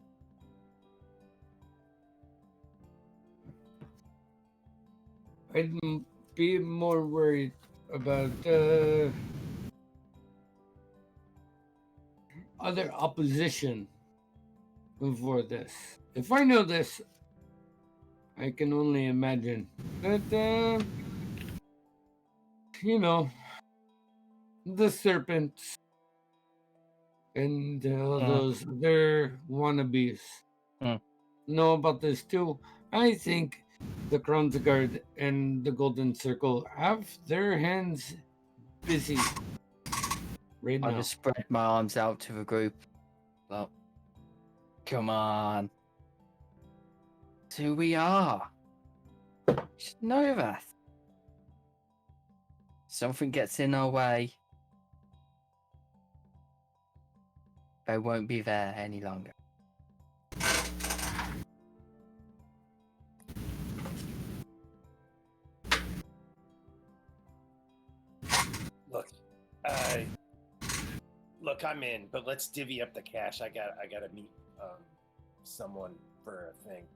I'd be more worried about other opposition for this. If I know this, I can only imagine that, you know, the serpents and those other wannabes know about this too. I think the Crown's Guard and the Golden Circle have their hands busy right I now. just spread my arms out to the group. Well, come on. It's who we are. You should know that. Something gets in our way, they won't be there any longer. Look, I'm in, but let's divvy up the cash. I gotta meet someone for a thing.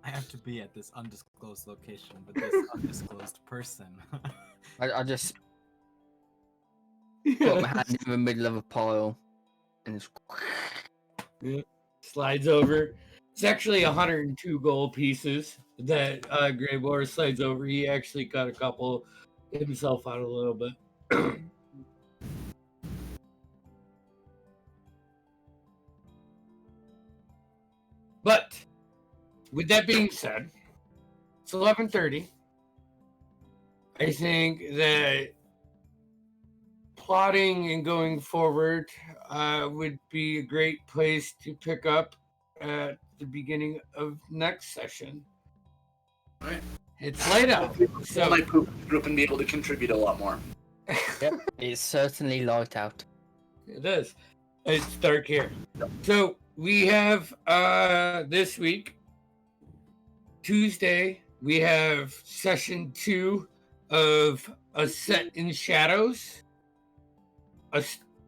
I have to be at this undisclosed location with this undisclosed person. I just put my hand in the middle of a pile and just... Slides over. It's actually 102 gold pieces that Grey Boar slides over. He actually got a couple himself out a little bit. But with that being said, it's 11:30. I think that plotting and going forward would be a great place to pick up at the beginning of next session. All right. It's light out, so My group and be able to contribute a lot more. Yep, it's certainly light out. it is. It's dark here. So we have this week, Tuesday, we have session 2 of A Set in Shadows,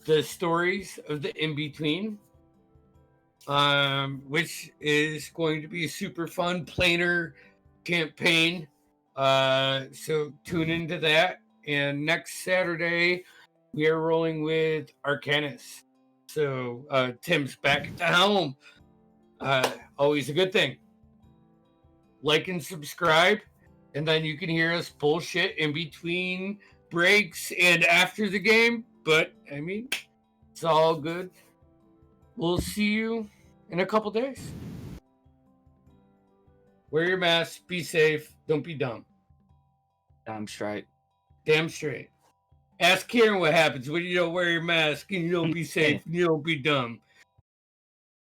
the stories of the in-between, which is going to be a super fun planar campaign. So tune into that. And next Saturday, we are rolling with Arcanus. So Tim's back at the helm. Always a good thing. Like and subscribe, and then you can hear us bullshit in between breaks and after the game. But I mean, it's all good. We'll see you in a couple days. Wear your mask, be safe, don't be dumb. Damn straight. Damn straight. Ask Kieran what happens when you don't wear your mask and you don't be safe and you don't be dumb.